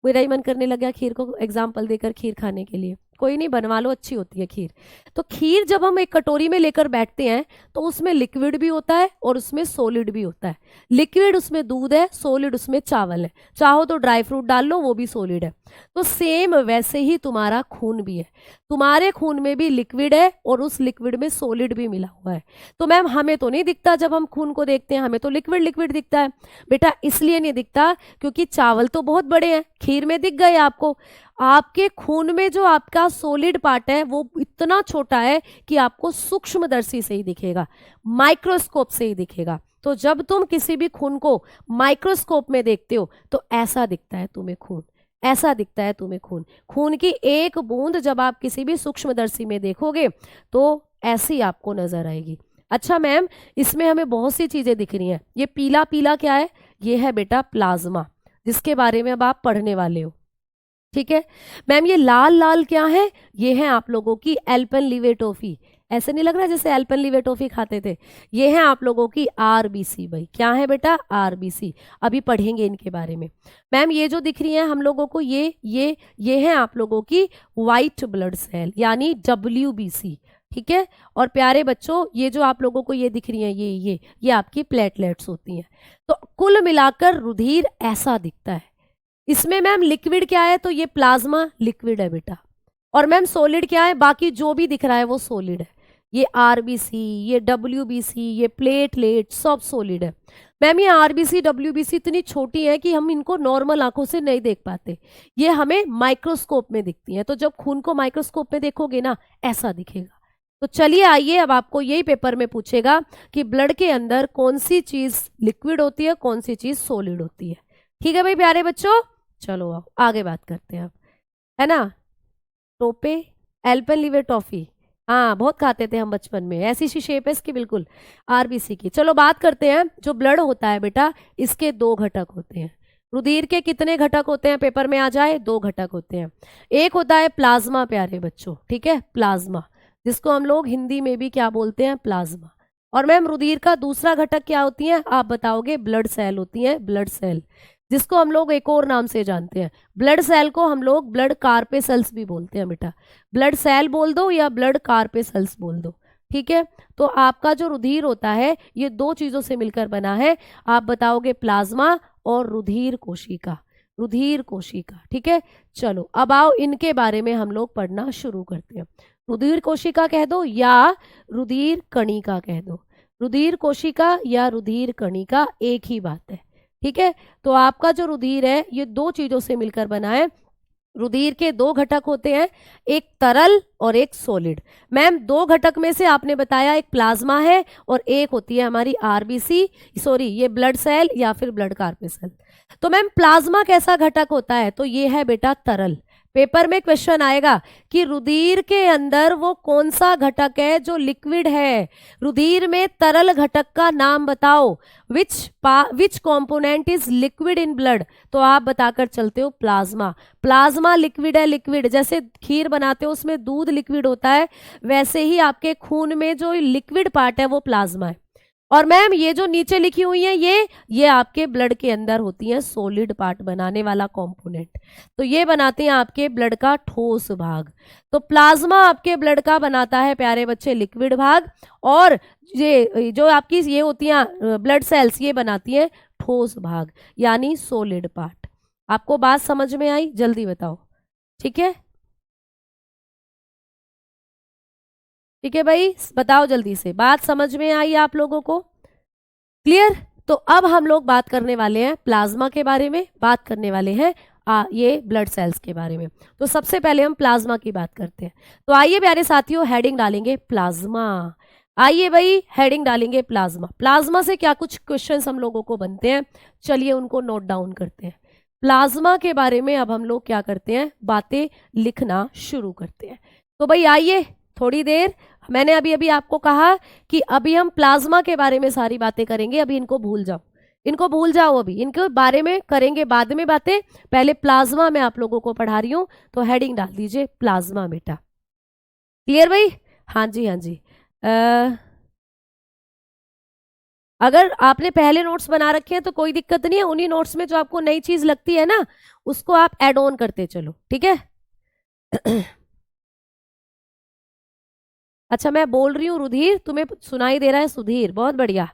मेरा ही मन करने लगा खीर को एग्जाम्पल देकर खीर खाने के लिए। कोई नहीं, बनवा लो, अच्छी होती है खीर। तो खीर जब हम एक कटोरी में लेकर बैठते हैं तो उसमें लिक्विड भी होता है और उसमें सॉलिड भी होता है। लिक्विड उसमें दूध है, सॉलिड उसमें चावल है, चाहो तो ड्राई फ्रूट डाल लो, वो भी सॉलिड है। तो सेम वैसे ही तुम्हारा खून भी है, तुम्हारे खून में भी लिक्विड है और उस लिक्विड में सॉलिड भी मिला हुआ है। तो मैम हमें तो नहीं दिखता, जब हम खून को देखते हैं हमें तो लिक्विड लिक्विड दिखता है। बेटा इसलिए नहीं दिखता क्योंकि चावल तो बहुत बड़े हैं, खीर में दिख गए आपको। आपके खून में जो आपका सॉलिड पार्ट है वो इतना छोटा है कि आपको सूक्ष्मदर्शी से ही दिखेगा, माइक्रोस्कोप से ही दिखेगा। तो जब तुम किसी भी खून को माइक्रोस्कोप में देखते हो तो ऐसा दिखता है तुम्हें खून, ऐसा दिखता है तुम्हें खून। खून की एक बूंद जब आप किसी भी सूक्ष्मदर्शी में देखोगे तो ऐसी आपको नजर आएगी। अच्छा मैम, इसमें हमें बहुत सी चीजें दिख रही हैं। ये पीला पीला क्या है, ये है बेटा प्लाज्मा, जिसके बारे में अब आप पढ़ने वाले हो। ठीक है मैम, ये लाल लाल क्या है, ये है आप लोगों की एल्पेनलीबे टॉफी। ऐसे नहीं लग रहा जैसे एल्पेनलीबे टॉफी खाते थे। ये है आप लोगों की आरबीसी। भाई क्या है बेटा, आरबीसी। अभी पढ़ेंगे इनके बारे में। मैम ये जो दिख रही है हम लोगों को, ये है आप लोगों की व्हाइट ब्लड सेल यानी डब्ल्यूबीसी। ठीक है, और प्यारे बच्चों ये जो आप लोगों को ये दिख रही है, ये आपकी प्लेटलेट्स होती हैं। तो कुल मिलाकर रुधिर ऐसा दिखता है। इसमें मैम लिक्विड क्या है, तो ये प्लाज्मा लिक्विड है बेटा। और मैम सॉलिड क्या है, बाकी जो भी दिख रहा है वो सॉलिड है। ये आरबीसी, ये डब्ल्यूबीसी, ये प्लेटलेट सब सॉलिड है। मैम ये आरबीसी डब्ल्यूबीसी इतनी छोटी है कि हम इनको नॉर्मल आंखों से नहीं देख पाते, ये हमें माइक्रोस्कोप में दिखती है। तो जब खून को माइक्रोस्कोप में देखोगे ना ऐसा दिखेगा। तो चलिए आइए, अब आपको यही पेपर में पूछेगा कि ब्लड के अंदर कौन सी चीज लिक्विड होती है, कौन सी चीज सॉलिड होती है। ठीक है भाई प्यारे बच्चों, चलो आओ आगे बात करते हैं अब, है ना। टोपे, एल्पेनलीबे टॉफी, हाँ बहुत खाते थे हम बचपन में, ऐसी सी शेप है इसकी बिल्कुल, आरबीसी की। चलो बात करते हैं, जो ब्लड होता है बेटा इसके दो घटक होते हैं। रुधिर के कितने घटक होते हैं, पेपर में आ जाए, दो घटक होते हैं। एक होता है प्लाज्मा प्यारे बच्चों, ठीक है, प्लाज्मा, जिसको हम लोग हिंदी में भी क्या बोलते हैं, प्लाज्मा। और मैम रुधिर का दूसरा घटक क्या होती है, आप बताओगे, ब्लड सेल होती है, ब्लड सेल, जिसको हम लोग एक और नाम से जानते हैं। ब्लड सेल को हम लोग ब्लड कार्पेसल्स भी बोलते हैं बेटा, ब्लड सेल बोल दो या ब्लड कार्पेसल्स बोल दो। ठीक है, तो आपका जो रुधिर होता है ये दो चीजों से मिलकर बना है, आप बताओगे प्लाज्मा और रुधिर कोशिका, रुधिर कोशिका। ठीक है, चलो अब आओ इनके बारे में हम लोग पढ़ना शुरू करते हैं। रुधिर कोशिका कह दो या रुधिर कणिका कह दो, रुधिर कोशिका या रुधिर कणिका एक ही बात है। ठीक है, तो आपका जो रुधिर है ये दो चीजों से मिलकर बना है। रुधिर के दो घटक होते हैं, एक तरल और एक सॉलिड। मैम दो घटक में से आपने बताया एक प्लाज्मा है और एक होती है हमारी आरबीसी, सॉरी ये ब्लड सेल या फिर ब्लड कार्पेसल। तो मैम प्लाज्मा कैसा घटक होता है, तो ये है बेटा तरल। पेपर में क्वेश्चन आएगा कि रुधिर के अंदर वो कौन सा घटक है जो लिक्विड है, रुधिर में तरल घटक का नाम बताओ, विच component is liquid in blood. तो आप बताकर चलते हो प्लाज्मा, प्लाज्मा लिक्विड है, लिक्विड जैसे खीर बनाते हो उसमें दूध लिक्विड होता है, वैसे ही आपके खून में जो लिक्विड पार्ट है वो प्लाज्मा है। और मैम ये जो नीचे लिखी हुई है ये आपके ब्लड के अंदर होती है सॉलिड पार्ट बनाने वाला कंपोनेंट, तो ये बनाते हैं आपके ब्लड का ठोस भाग। तो प्लाज्मा आपके ब्लड का बनाता है प्यारे बच्चे लिक्विड भाग, और ये जो आपकी ये होती हैं ब्लड सेल्स ये बनाती हैं ठोस भाग यानी सॉलिड पार्ट। आपको बात समझ में आई, जल्दी बताओ। ठीक है, ठीक है भाई बताओ जल्दी से, बात समझ में आई आप लोगों को, क्लियर। तो अब हम लोग बात करने वाले हैं प्लाज्मा के बारे में, बात करने वाले हैं ये ब्लड सेल्स के बारे में। तो सबसे पहले हम प्लाज्मा की बात करते हैं। तो आइए प्यारे साथियों हेडिंग डालेंगे प्लाज्मा, आइए भाई हेडिंग डालेंगे प्लाज्मा। प्लाज्मा से क्या कुछ क्वेश्चंस हम लोगों को बनते हैं, चलिए उनको नोट डाउन करते हैं। प्लाज्मा के बारे में अब हम लोग क्या करते हैं, बातें लिखना शुरू करते हैं। तो भाई आइए, थोड़ी देर मैंने अभी आपको कहा कि अभी हम प्लाज्मा के बारे में सारी बातें करेंगे, अभी इनको भूल जाओ, इनको भूल जाओ, अभी इनके बारे में करेंगे बाद में बातें, पहले प्लाज्मा मैं आप लोगों को पढ़ा रही हूँ, तो हेडिंग डाल दीजिए प्लाज्मा बेटा। क्लियर भाई? हाँ जी, हाँ जी। अगर आपने पहले नोट्स बना रखे हैं तो कोई दिक्कत नहीं है, उन्हीं नोट्स में जो आपको नई चीज लगती है ना उसको आप ऐड ऑन करते चलो, ठीक है। अच्छा मैं बोल रही हूँ रुधिर, तुम्हें सुनाई दे रहा है सुधीर, बहुत बढ़िया,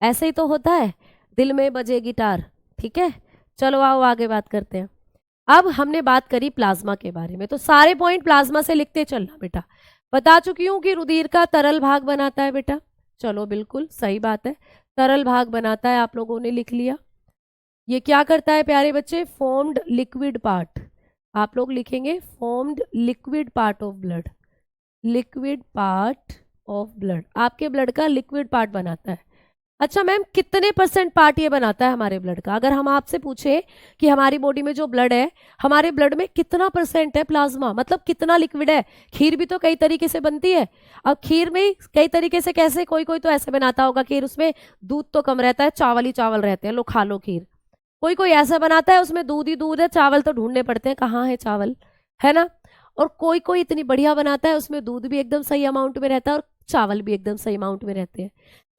ऐसे ही तो होता है, दिल में बजे गिटार, ठीक है। चलो आओ आगे बात करते हैं। अब हमने बात करी प्लाज्मा के बारे में, तो सारे पॉइंट प्लाज्मा से लिखते चलना बेटा। बता चुकी हूं कि रुधिर का तरल भाग बनाता है बेटा, चलो बिल्कुल सही बात है, तरल भाग बनाता है, आप लोगों ने लिख लिया। ये क्या करता है प्यारे बच्चे? फॉर्म्ड लिक्विड पार्ट, आप लोग लिखेंगे formed liquid part of blood, liquid part of blood, आपके ब्लड का लिक्विड पार्ट बनाता है। अच्छा मैम कितने परसेंट पार्ट ये बनाता है हमारे ब्लड का? अगर हम आपसे पूछे कि हमारी बॉडी में जो ब्लड है, हमारे ब्लड में कितना परसेंट है प्लाज्मा, मतलब कितना लिक्विड है? खीर भी तो कई तरीके से बनती है, अब खीर में कई तरीके से कैसे, कोई कोई तो ऐसे बनाता होगा खीर उसमें दूध तो कम रहता है, चावल ही चावल रहते हैं, लो खा लो खीर। कोई कोई ऐसा बनाता है उसमें दूध ही दूध है, चावल तो ढूंढने पड़ते हैं कहाँ है चावल, है ना। और कोई कोई इतनी बढ़िया बनाता है उसमें दूध भी एकदम सही अमाउंट में रहता है और चावल भी एकदम सही अमाउंट में रहते हैं।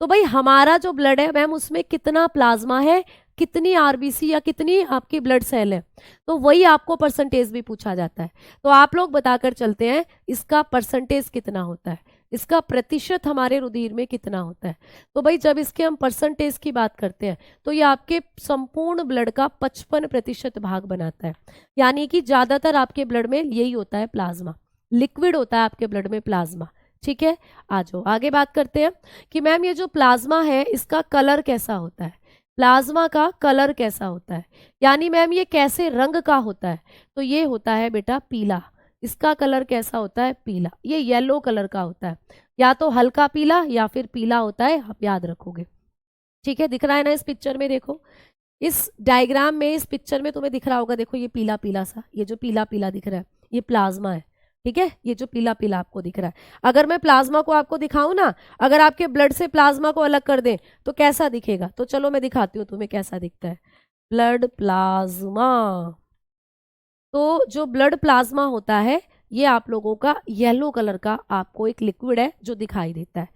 तो भाई हमारा जो ब्लड है मैम उसमें कितना प्लाज्मा है, कितनी आरबीसी या कितनी आपकी ब्लड सेल है, तो वही आपको परसेंटेज भी पूछा जाता है। तो आप लोग बताकर चलते हैं इसका परसेंटेज कितना होता है, इसका प्रतिशत हमारे रुधिर में कितना होता है। तो भाई जब इसके हम परसेंटेज की बात करते हैं तो ये आपके संपूर्ण ब्लड का 55% भाग बनाता है, यानी कि ज्यादातर आपके ब्लड में यही होता है प्लाज्मा, लिक्विड होता है आपके ब्लड में प्लाज्मा, ठीक है। आ जाओ आगे बात करते हैं कि मैम ये जो प्लाज्मा है इसका कलर कैसा होता है, प्लाज्मा का कलर कैसा होता है, यानी मैम ये कैसे रंग का होता है, तो ये होता है बेटा पीला, इसका कलर कैसा होता है? पीला, ये येलो कलर का होता है, या तो हल्का पीला या फिर पीला होता है, आप याद रखोगे, ठीक है। दिख रहा है ना इस पिक्चर में, देखो इस डायग्राम में, इस पिक्चर में तुम्हें दिख रहा होगा, देखो ये पीला पीला सा, ये जो पीला पीला दिख रहा है ये प्लाज्मा है, ठीक है। ये जो पीला पीला आपको दिख रहा है, अगर मैं प्लाज्मा को आपको दिखाऊं ना, अगर आपके ब्लड से प्लाज्मा को अलग कर दें तो कैसा दिखेगा, तो चलो मैं दिखाती हूँ तुम्हें कैसा दिखता है ब्लड प्लाज्मा। तो जो ब्लड प्लाज्मा होता है ये आप लोगों का येलो कलर का आपको एक लिक्विड है जो दिखाई देता है,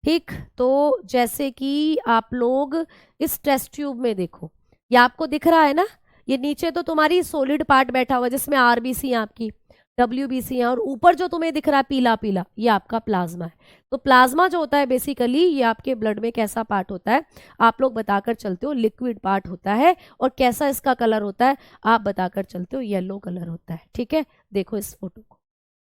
ठीक। तो जैसे कि आप लोग इस टेस्ट ट्यूब में देखो, ये आपको दिख रहा है ना, ये नीचे तो तुम्हारी सॉलिड पार्ट बैठा हुआ है जिसमें आरबीसी आपकी डब्ल्यूबीसी है, और ऊपर जो तुम्हें दिख रहा है पीला पीला ये आपका प्लाज्मा है। तो प्लाज्मा जो होता है बेसिकली ये आपके ब्लड में कैसा पार्ट होता है, आप लोग बताकर चलते हो लिक्विड पार्ट होता है, और कैसा इसका कलर होता है आप बताकर चलते हो येलो कलर होता है, ठीक है। देखो इस फोटो को,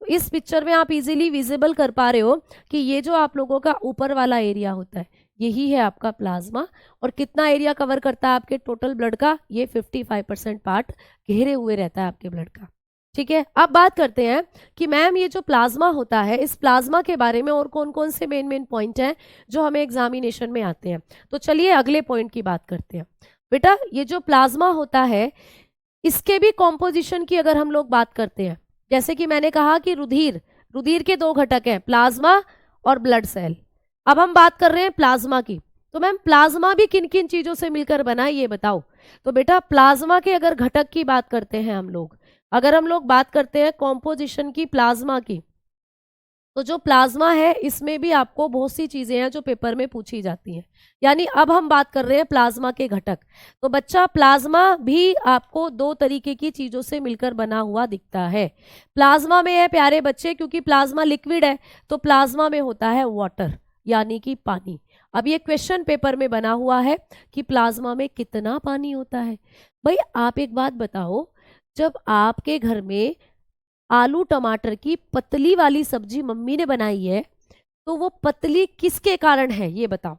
तो इस पिक्चर में आप इजीली विजिबल कर पा रहे हो कि ये जो आप लोगों का ऊपर वाला एरिया होता है यही है आपका प्लाज्मा, और कितना एरिया कवर करता है आपके टोटल ब्लड का, ये 55% पार्ट घेरे हुए रहता है आपके ब्लड का, ठीक है। अब बात करते हैं कि मैम ये जो प्लाज्मा होता है इस प्लाज्मा के बारे में और कौन कौन से मेन मेन पॉइंट हैं जो हमें एग्जामिनेशन में आते हैं। तो चलिए अगले पॉइंट की बात करते हैं बेटा। ये जो प्लाज्मा होता है इसके भी कॉम्पोजिशन की अगर हम लोग बात करते हैं, जैसे कि मैंने कहा कि रुधिर, रुधिर के दो घटक हैं प्लाज्मा और ब्लड सेल। अब हम बात कर रहे हैं प्लाज्मा की, तो मैम प्लाज्मा भी किन किन चीजों से मिलकर बना है ये बताओ। तो बेटा प्लाज्मा के अगर घटक की बात करते हैं हम लोग, अगर हम लोग बात करते हैं कॉम्पोजिशन की प्लाज्मा की, तो जो प्लाज्मा है इसमें भी आपको बहुत सी चीजें हैं जो पेपर में पूछी जाती हैं, यानी अब हम बात कर रहे हैं प्लाज्मा के घटक। तो बच्चा प्लाज्मा भी आपको दो तरीके की चीजों से मिलकर बना हुआ दिखता है। प्लाज्मा में है प्यारे बच्चे, क्योंकि प्लाज्मा लिक्विड है तो प्लाज्मा में होता है वाटर यानी कि पानी। अब ये क्वेश्चन पेपर में बना हुआ है कि प्लाज्मा में कितना पानी होता है। भाई आप एक बात बताओ, जब आपके घर में आलू टमाटर की पतली वाली सब्जी मम्मी ने बनाई है तो वो पतली किसके कारण है ये बताओ।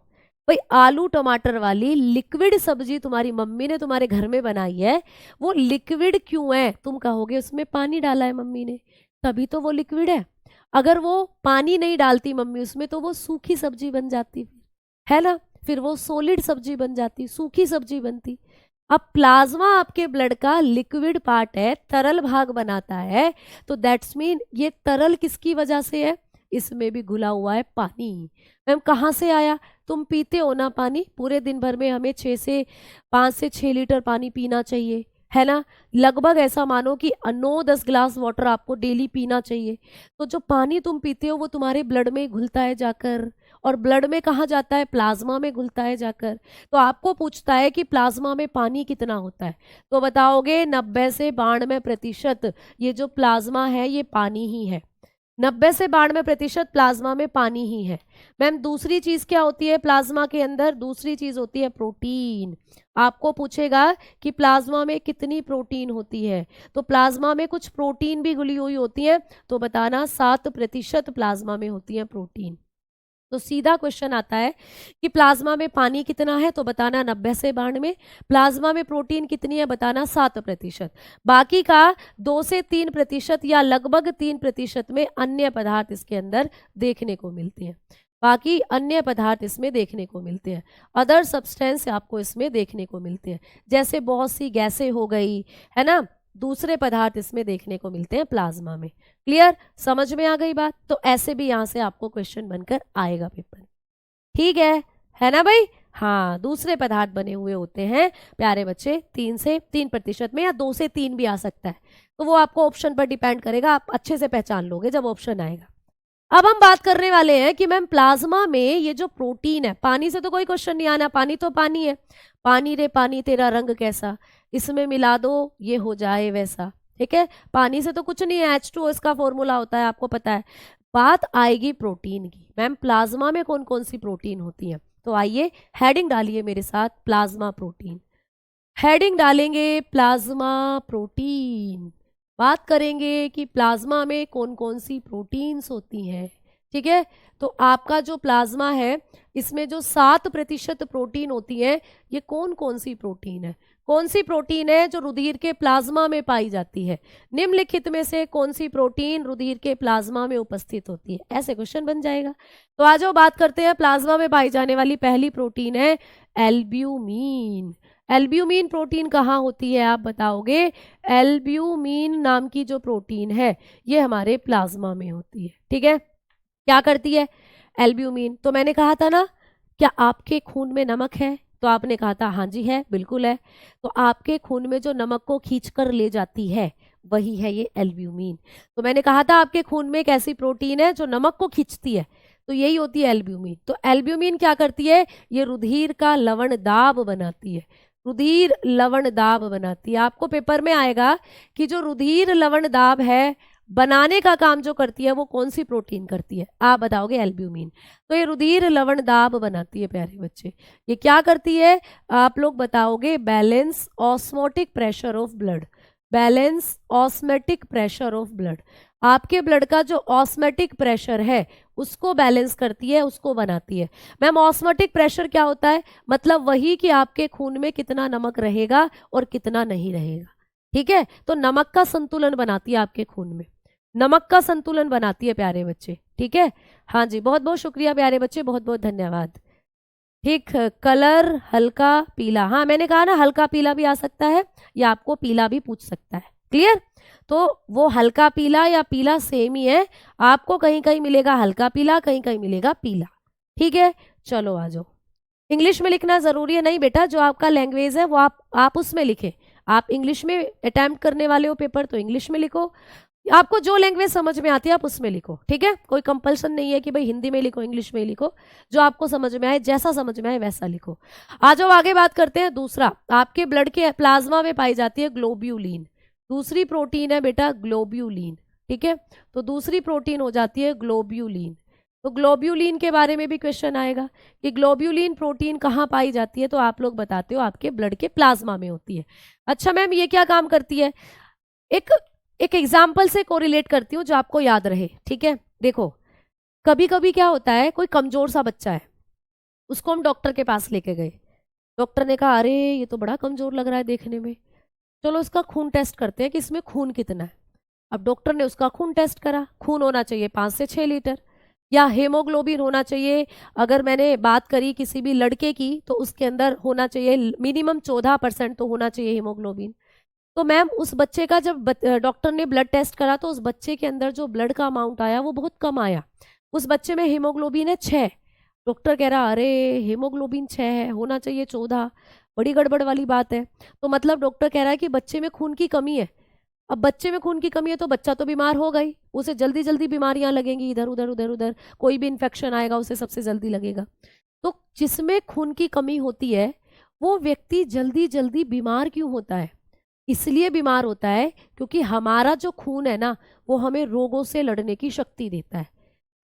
भाई आलू टमाटर वाली लिक्विड सब्जी तुम्हारी मम्मी ने तुम्हारे घर में बनाई है, वो लिक्विड क्यों है? तुम कहोगे उसमें पानी डाला है मम्मी ने तभी तो वो लिक्विड है। अगर वो पानी नहीं डालती मम्मी उसमें तो वो सूखी सब्जी बन जाती है ना, फिर वो सॉलिड सब्जी बन जाती, सूखी सब्जी बनती। अब प्लाज्मा आपके ब्लड का लिक्विड पार्ट है, तरल भाग बनाता है, तो दैट्स मीन ये तरल किसकी वजह से है? इसमें भी घुला हुआ है पानी। मैम कहाँ से आया? तुम पीते हो ना पानी, पूरे दिन भर में हमें 5 से 6 लीटर पानी पीना चाहिए, है ना। लगभग ऐसा मानो कि 9-10 ग्लास वाटर आपको डेली पीना चाहिए। तो जो पानी तुम पीते हो वो तुम्हारे ब्लड में घुलता है जाकर, और ब्लड में कहाँ जाता है? प्लाज्मा में घुलता है जाकर। तो आपको पूछता है कि प्लाज्मा में पानी कितना होता है, तो बताओगे 90 से 92% ये जो प्लाज्मा है ये पानी ही है। 90 से 92% प्लाज्मा में पानी ही है। मैम दूसरी चीज क्या होती है प्लाज्मा के अंदर? दूसरी चीज होती है प्रोटीन। आपको पूछेगा कि प्लाज्मा में कितनी प्रोटीन होती है, तो प्लाज्मा में कुछ प्रोटीन भी घुली हुई होती है, तो बताना 7% प्लाज्मा में होती है प्रोटीन। तो सीधा क्वेश्चन आता है कि प्लाज्मा में पानी कितना है, तो बताना 90 से 92। प्लाज्मा में प्रोटीन कितनी है, बताना 7%। बाकी का 2 से 3% या लगभग 3% में अन्य पदार्थ इसके अंदर देखने को मिलते हैं। बाकी अन्य पदार्थ इसमें देखने को मिलते हैं, अदर सब्सटेंस आपको इसमें देखने को मिलते हैं, जैसे बहुत सी गैसें हो गई, है ना, दूसरे पदार्थ इसमें देखने को मिलते हैं प्लाज्मा में। क्लियर? समझ में आ गई बात? तो ऐसे भी यहाँ से आपको क्वेश्चन बनकर आएगा पेपर। ठीक है ना भाई? हाँ, दूसरे पदार्थ बने हुए होते हैं प्यारे बच्चे 3% में, या 2 से 3 भी आ सकता है, तो वो आपको ऑप्शन पर डिपेंड करेगा, आप अच्छे से पहचान लोगे जब ऑप्शन आएगा। अब हम बात करने वाले हैं कि मैम प्लाज्मा में ये जो प्रोटीन है, पानी से तो कोई क्वेश्चन नहीं आना, पानी तो पानी है। पानी रे पानी तेरा रंग कैसा, इसमें मिला दो ये हो जाए वैसा। ठीक है, पानी से तो कुछ नहीं है, H2O इसका फॉर्मूला होता है, आपको पता है। बात आएगी प्रोटीन की। मैम प्लाज्मा में कौन कौन सी प्रोटीन होती है, तो आइए हेडिंग डालिए मेरे साथ, प्लाज्मा प्रोटीन। हेडिंग डालेंगे प्लाज्मा प्रोटीन, बात करेंगे कि प्लाज्मा में कौन कौन सी प्रोटीन्स होती हैं। ठीक है, तो आपका जो प्लाज्मा है इसमें जो 7% प्रोटीन होती है, ये कौन कौन सी प्रोटीन है? कौन सी प्रोटीन है जो रुधिर के प्लाज्मा में पाई जाती है? निम्नलिखित में से कौन सी प्रोटीन रुधिर के प्लाज्मा में उपस्थित होती है? ऐसे क्वेश्चन बन जाएगा। तो आ जाओ बात करते हैं, प्लाज्मा में पाई जाने वाली पहली प्रोटीन है एल्ब्यूमिन। एल्ब्यूमिन प्रोटीन कहाँ होती है आप बताओगे? एल्ब्यूमिन नाम की जो प्रोटीन है ये हमारे प्लाज्मा में होती है। ठीक है, क्या करती है एल्ब्यूमिन? तो मैंने कहा था ना, क्या आपके खून में नमक है? तो आपने कहा था हाँ जी है, बिल्कुल है। तो आपके खून में जो नमक को खींच कर ले जाती है वही है ये एल्ब्यूमिन। तो मैंने कहा था आपके खून में एक ऐसी प्रोटीन है जो नमक को खींचती है, तो यही होती है एल्ब्यूमिन। तो एल्ब्यूमिन क्या करती है? ये रुधिर का लवण दाब बनाती है, रुधिर लवण दाब बनाती है। आपको पेपर में आएगा कि जो रुधिर लवण दाब है बनाने का काम जो करती है वो कौन सी प्रोटीन करती है? आप बताओगे एल्ब्यूमिन। तो ये रुधिर लवण दाब बनाती है प्यारे बच्चे। ये क्या करती है आप लोग बताओगे? Balance osmotic pressure of blood, balance osmotic pressure of blood. आपके ब्लड का जो ऑस्मेटिक प्रेशर है उसको बैलेंस करती है, उसको बनाती है। मैम ऑस्मेटिक प्रेशर क्या होता है? मतलब वही कि आपके खून में कितना नमक रहेगा और कितना नहीं रहेगा। ठीक है, तो नमक का संतुलन बनाती है आपके खून में, नमक का संतुलन बनाती है प्यारे बच्चे। ठीक है, हाँ जी, बहुत बहुत शुक्रिया प्यारे बच्चे, बहुत बहुत धन्यवाद। ठीक, कलर हल्का पीला, हाँ मैंने कहा ना हल्का पीला भी आ सकता है या आपको पीला भी पूछ सकता है। क्लियर? तो वो हल्का पीला या पीला सेम ही है, आपको कहीं कहीं मिलेगा हल्का पीला, कहीं कहीं मिलेगा पीला। ठीक है, चलो आ जाओ। इंग्लिश में लिखना जरूरी है नहीं बेटा, जो आपका लैंग्वेज है वो आप उसमें लिखें। आप इंग्लिश में अटेम्प्ट करने वाले हो पेपर तो इंग्लिश में लिखो, आपको जो लैंग्वेज समझ में आती है आप उसमें लिखो। ठीक है, कोई कंपल्सन नहीं है कि भाई हिंदी में लिखो इंग्लिश में लिखो, जो आपको समझ में आए, जैसा समझ में आए वैसा लिखो। आ जाओ आगे बात करते हैं। दूसरा, आपके ब्लड के प्लाज्मा में पाई जाती है ग्लोब्यूलिन। दूसरी प्रोटीन है बेटा ग्लोब्यूलिन। ठीक है, तो दूसरी प्रोटीन हो जाती है ग्लोब्यूलिन। तो ग्लोब्यूलिन के बारे में भी क्वेश्चन आएगा कि ग्लोब्यूलिन प्रोटीन कहाँ पाई जाती है, तो आप लोग बताते हो आपके ब्लड के प्लाज्मा में होती है। अच्छा मैम ये क्या काम करती है? एक एग्जाम्पल से कोरिलेट करती हूँ जो आपको याद रहे। ठीक है, देखो कभी कभी क्या होता है, कोई कमजोर सा बच्चा है, उसको हम डॉक्टर के पास लेके गए, डॉक्टर ने कहा अरे ये तो बड़ा कमजोर लग रहा है देखने में, चलो इसका खून टेस्ट करते हैं कि इसमें खून कितना है। अब डॉक्टर ने उसका खून टेस्ट करा, खून होना चाहिए 5 से 6 लीटर, या हेमोग्लोबिन होना चाहिए, अगर मैंने बात करी किसी भी लड़के की तो उसके अंदर होना चाहिए मिनिमम 14% तो होना चाहिए हेमोग्लोबिन। तो मैम उस बच्चे का जब डॉक्टर ने ब्लड टेस्ट करा तो उस बच्चे के अंदर जो ब्लड का अमाउंट आया वो बहुत कम आया, उस बच्चे में हीमोग्लोबिन है 6, डॉक्टर कह रहा अरे हीमोग्लोबिन 6 है, होना चाहिए 14, बड़ी गड़बड़ वाली बात है। तो मतलब डॉक्टर कह रहा है कि बच्चे में खून की कमी है। अब बच्चे में खून की कमी है तो बच्चा तो बीमार होगा ही, उसे जल्दी जल्दी बीमारियां लगेंगी, इधर उधर उधर उधर कोई भी इन्फेक्शन आएगा उसे सबसे जल्दी लगेगा। तो जिसमें खून की कमी होती है वो व्यक्ति जल्दी जल्दी बीमार क्यों होता है? इसलिए बीमार होता है क्योंकि हमारा जो खून है ना वो हमें रोगों से लड़ने की शक्ति देता है।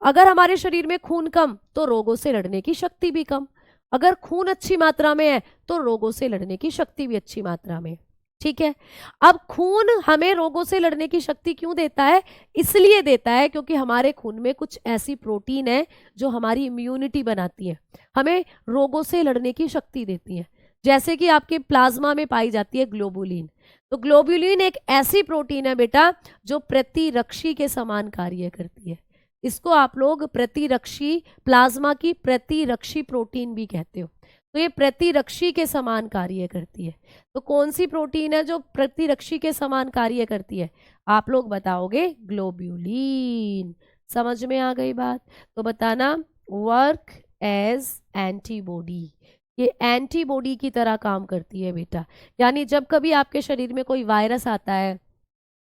अगर हमारे शरीर में खून कम तो रोगों से लड़ने की शक्ति भी कम, अगर खून अच्छी मात्रा में है तो रोगों से लड़ने की शक्ति भी अच्छी मात्रा में। ठीक है, अब खून हमें रोगों से लड़ने की शक्ति क्यों देता है? इसलिए देता है क्योंकि हमारे खून में कुछ ऐसी प्रोटीन है जो हमारी इम्यूनिटी बनाती है, हमें रोगों से लड़ने की शक्ति देती है। जैसे कि आपके प्लाज्मा में पाई जाती है ग्लोबुलिन। तो ग्लोबुलिन एक ऐसी प्रोटीन है बेटा जो प्रतिरक्षी के समान कार्य करती है। इसको आप लोग प्रतिरक्षी, प्लाज्मा की प्रतिरक्षी प्रोटीन भी कहते हो। तो ये प्रतिरक्षी के समान कार्य करती है। तो कौन सी प्रोटीन है जो प्रतिरक्षी के समान कार्य करती है? आप लोग बताओगे ग्लोब्यूलिन। समझ में आ गई बात? तो बताना वर्क एज एंटीबॉडी, ये एंटीबॉडी की तरह काम करती है बेटा। यानी जब कभी आपके शरीर में कोई वायरस आता है,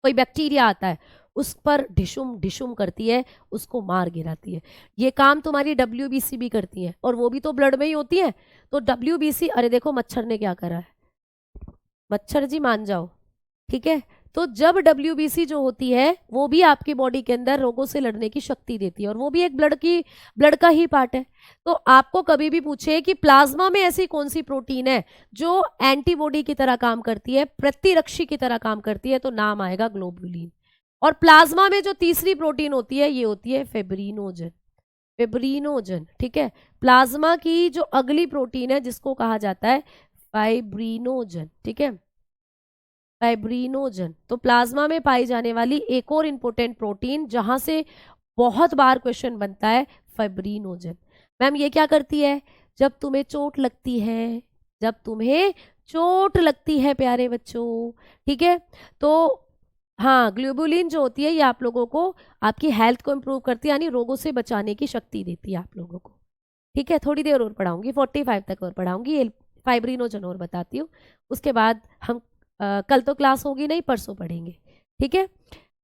कोई बैक्टीरिया आता है, उस पर ढिशुम ढिशुम करती है, उसको मार गिराती है। ये काम तुम्हारी WBC भी करती है और वो भी तो ब्लड में ही होती है। तो WBC, अरे देखो मच्छर ने क्या करा है, मच्छर जी मान जाओ। ठीक है, तो जब WBC जो होती है वो भी आपकी बॉडी के अंदर रोगों से लड़ने की शक्ति देती है और वो भी एक ब्लड का ही पार्ट है। तो आपको कभी भी पूछे कि प्लाज्मा में ऐसी कौन सी प्रोटीन है जो एंटीबॉडी की तरह काम करती है, प्रतिरक्षी की तरह काम करती है, तो नाम आएगा ग्लोबुलिन। और प्लाज्मा में जो तीसरी प्रोटीन होती है ये होती है फेब्रिनोजन। फेब्रिनोजन, ठीक है। प्लाज्मा की जो अगली प्रोटीन है जिसको कहा जाता है फाइब्रिनोजन, ठीक है, फाइब्रिनोजन। तो प्लाज्मा में पाई जाने वाली एक और इंपॉर्टेंट प्रोटीन जहां से बहुत बार क्वेश्चन बनता है, फाइब्रिनोजन। मैम ये क्या करती है? जब तुम्हें चोट लगती है, जब तुम्हें चोट लगती है प्यारे बच्चों, ठीक है, तो हाँ ग्लोबुलिन जो होती है ये आप लोगों को आपकी हेल्थ को इम्प्रूव करती है, यानी रोगों से बचाने की शक्ति देती है आप लोगों को। ठीक है, थोड़ी देर और पढ़ाऊंगी, 45 तक और पढ़ाऊंगी, ये फाइब्रिनोजन और बताती हूँ। उसके बाद हम कल तो क्लास होगी नहीं, परसों पढ़ेंगे। ठीक है,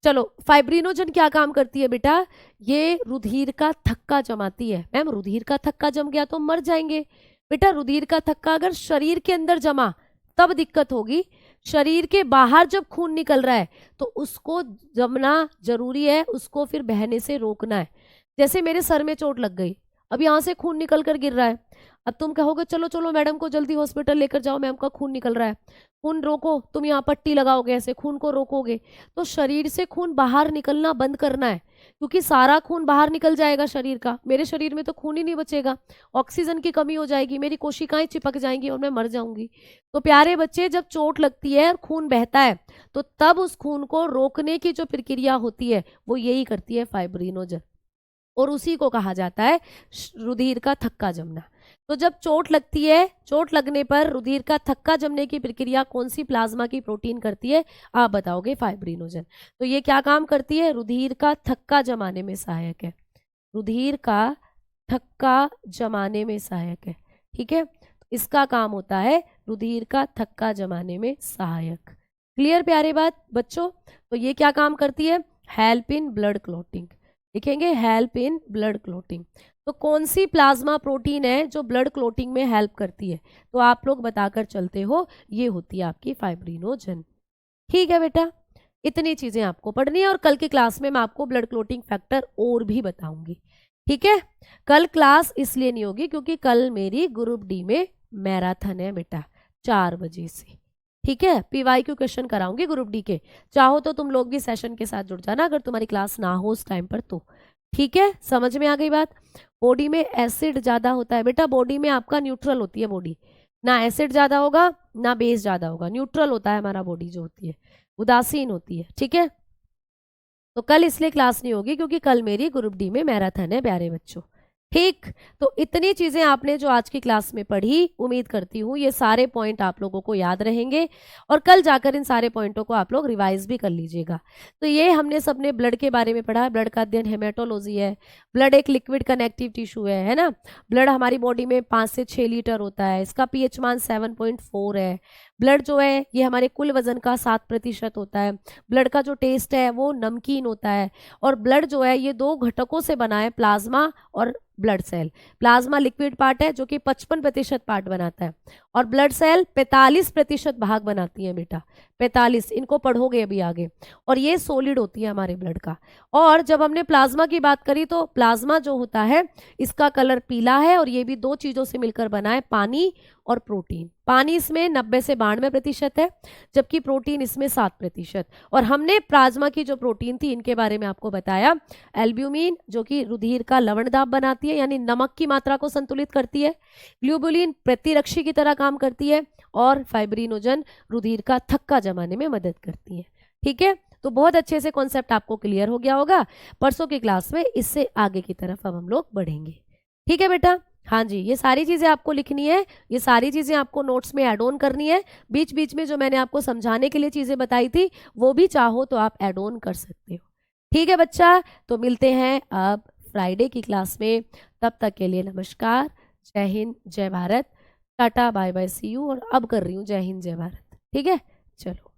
चलो फाइब्रिनोजन क्या काम करती है बेटा? ये रुधिर का थक्का जमाती है। मैम रुधिर का थक्का जम गया तो मर जाएंगे। बेटा रुधिर का थक्का अगर शरीर के अंदर जमा तब दिक्कत होगी, शरीर के बाहर जब खून निकल रहा है तो उसको जमना जरूरी है, उसको फिर बहने से रोकना है। जैसे मेरे सर में चोट लग गई, अब यहाँ से खून निकल कर गिर रहा है, अब तुम कहोगे चलो चलो मैडम को जल्दी हॉस्पिटल लेकर जाओ, मैम का खून निकल रहा है, खून रोको, तुम यहाँ पट्टी लगाओगे, ऐसे खून को रोकोगे, तो शरीर से खून बाहर निकलना बंद करना है, क्योंकि सारा खून बाहर निकल जाएगा शरीर का, मेरे शरीर में तो खून ही नहीं बचेगा, ऑक्सीजन की कमी हो जाएगी, मेरी कोशिकाएं चिपक जाएंगी और मैं मर जाऊंगी। तो प्यारे बच्चे जब चोट लगती है और खून बहता है तो तब उस खून को रोकने की जो प्रक्रिया होती है वो यही करती है फाइब्रिनोजन, और उसी को कहा जाता है रुधिर का थक्का जमना। तो जब चोट लगती है, चोट लगने पर रुधिर का थक्का जमने की प्रक्रिया कौन सी प्लाज्मा की प्रोटीन करती है? आप बताओगे फाइब्रिनोजन। तो ये क्या काम करती है? रुधिर का थक्का जमाने में सहायक है, रुधिर का थक्का जमाने में सहायक है। ठीक है, इसका काम होता है रुधिर का थक्का जमाने में सहायक। क्लियर प्यारे बात बच्चों? तो ये क्या काम करती है? हेल्प इन ब्लड क्लॉटिंग, लिखेंगे हेल्प इन ब्लड क्लॉटिंग। तो कौन सी प्लाज्मा प्रोटीन है जो ब्लड क्लॉटिंग में हेल्प करती है? तो आप लोग बताकर चलते हो, ये होती है आपकी फाइब्रिनोजन। ठीक है बेटा, इतनी चीजें आपको पढ़नी है और कल की क्लास में मैं आपको ब्लड क्लॉटिंग फैक्टर और भी बताऊंगी। ठीक है, कल क्लास इसलिए नहीं होगी क्योंकि कल मेरी ग्रुप डी में मैराथन है बेटा 4 बजे से। ठीक है, PYQ क्वेश्चन कराऊंगी ग्रुप डी के, चाहो तो तुम लोग भी सेशन के साथ जुड़ जाना अगर तुम्हारी क्लास ना हो उस टाइम पर तो। ठीक है, समझ में आ गई बात? बॉडी में एसिड ज्यादा होता है बेटा, बॉडी में आपका न्यूट्रल होती है बॉडी, ना एसिड ज्यादा होगा ना बेस ज्यादा होगा, न्यूट्रल होता है हमारा बॉडी जो होती है, उदासीन होती है। ठीक है, तो कल इसलिए क्लास नहीं होगी क्योंकि कल मेरी ग्रुप डी में मैराथन है प्यारे बच्चों। ठीक। तो इतनी चीजें आपने जो आज की क्लास में पढ़ी, उम्मीद करती हूँ ये सारे पॉइंट आप लोगों को याद रहेंगे और कल जाकर इन सारे पॉइंटों को आप लोग रिवाइज भी कर लीजिएगा। तो ये हमने सबने ब्लड के बारे में पढ़ा। ब्लड का अध्ययन हेमेटोलॉजी है। ब्लड एक लिक्विड कनेक्टिव टिश्यू है ना। ब्लड हमारी बॉडी में 5 से 6 लीटर होता है। इसका पीएच मान 7.4 है। ब्लड जो है ये हमारे कुल वजन का 7% होता है। ब्लड का जो टेस्ट है वो नमकीन होता है। और ब्लड जो है ये 2 घटकों से बना है, प्लाज्मा और blood cell. Plasma liquid part है जो कि 55% पार्ट बनाता है और ब्लड सेल 45% भाग बनाती है बेटा। 45, इनको पढ़ोगे अभी आगे। और ये सॉलिड होती है हमारे ब्लड का। और जब हमने प्लाज्मा की बात करी तो प्लाज्मा जो होता है इसका कलर पीला है और ये भी 2 चीजों से मिलकर बना है, पानी और प्रोटीन। पानी इसमें 90 से 92% है, जबकि प्रोटीन इसमें 7%। और हमने प्लाज्मा की जो प्रोटीन थी इनके बारे में आपको बताया। एल्ब्यूमिन जो कि रुधिर का लवण दाब बनाती है, यानी नमक की मात्रा को संतुलित करती है। ग्लोबुलिन प्रतिरक्षी की तरह काम करती है और फाइब्रिनोजन रुधिर का थक्का जमाने में मदद करती है। ठीक है, तो बहुत अच्छे से कॉन्सेप्ट आपको क्लियर हो गया होगा। परसों की क्लास में इससे आगे की तरफ अब हम लोग बढ़ेंगे। ठीक है बेटा। हाँ जी, ये सारी चीजें आपको लिखनी है, ये सारी चीजें आपको नोट्स में ऐड ऑन करनी है। बीच बीच में जो मैंने आपको समझाने के लिए चीजें बताई थी वो भी चाहो तो आप ऐड ऑन कर सकते हो। ठीक है बच्चा, तो मिलते हैं अब फ्राइडे की क्लास में। तब तक के लिए नमस्कार, जय हिंद, जय Bharat, tata, bye bye, see you. और अब कर रही हूँ जय हिंद जय भारत। ठीक है, चलो।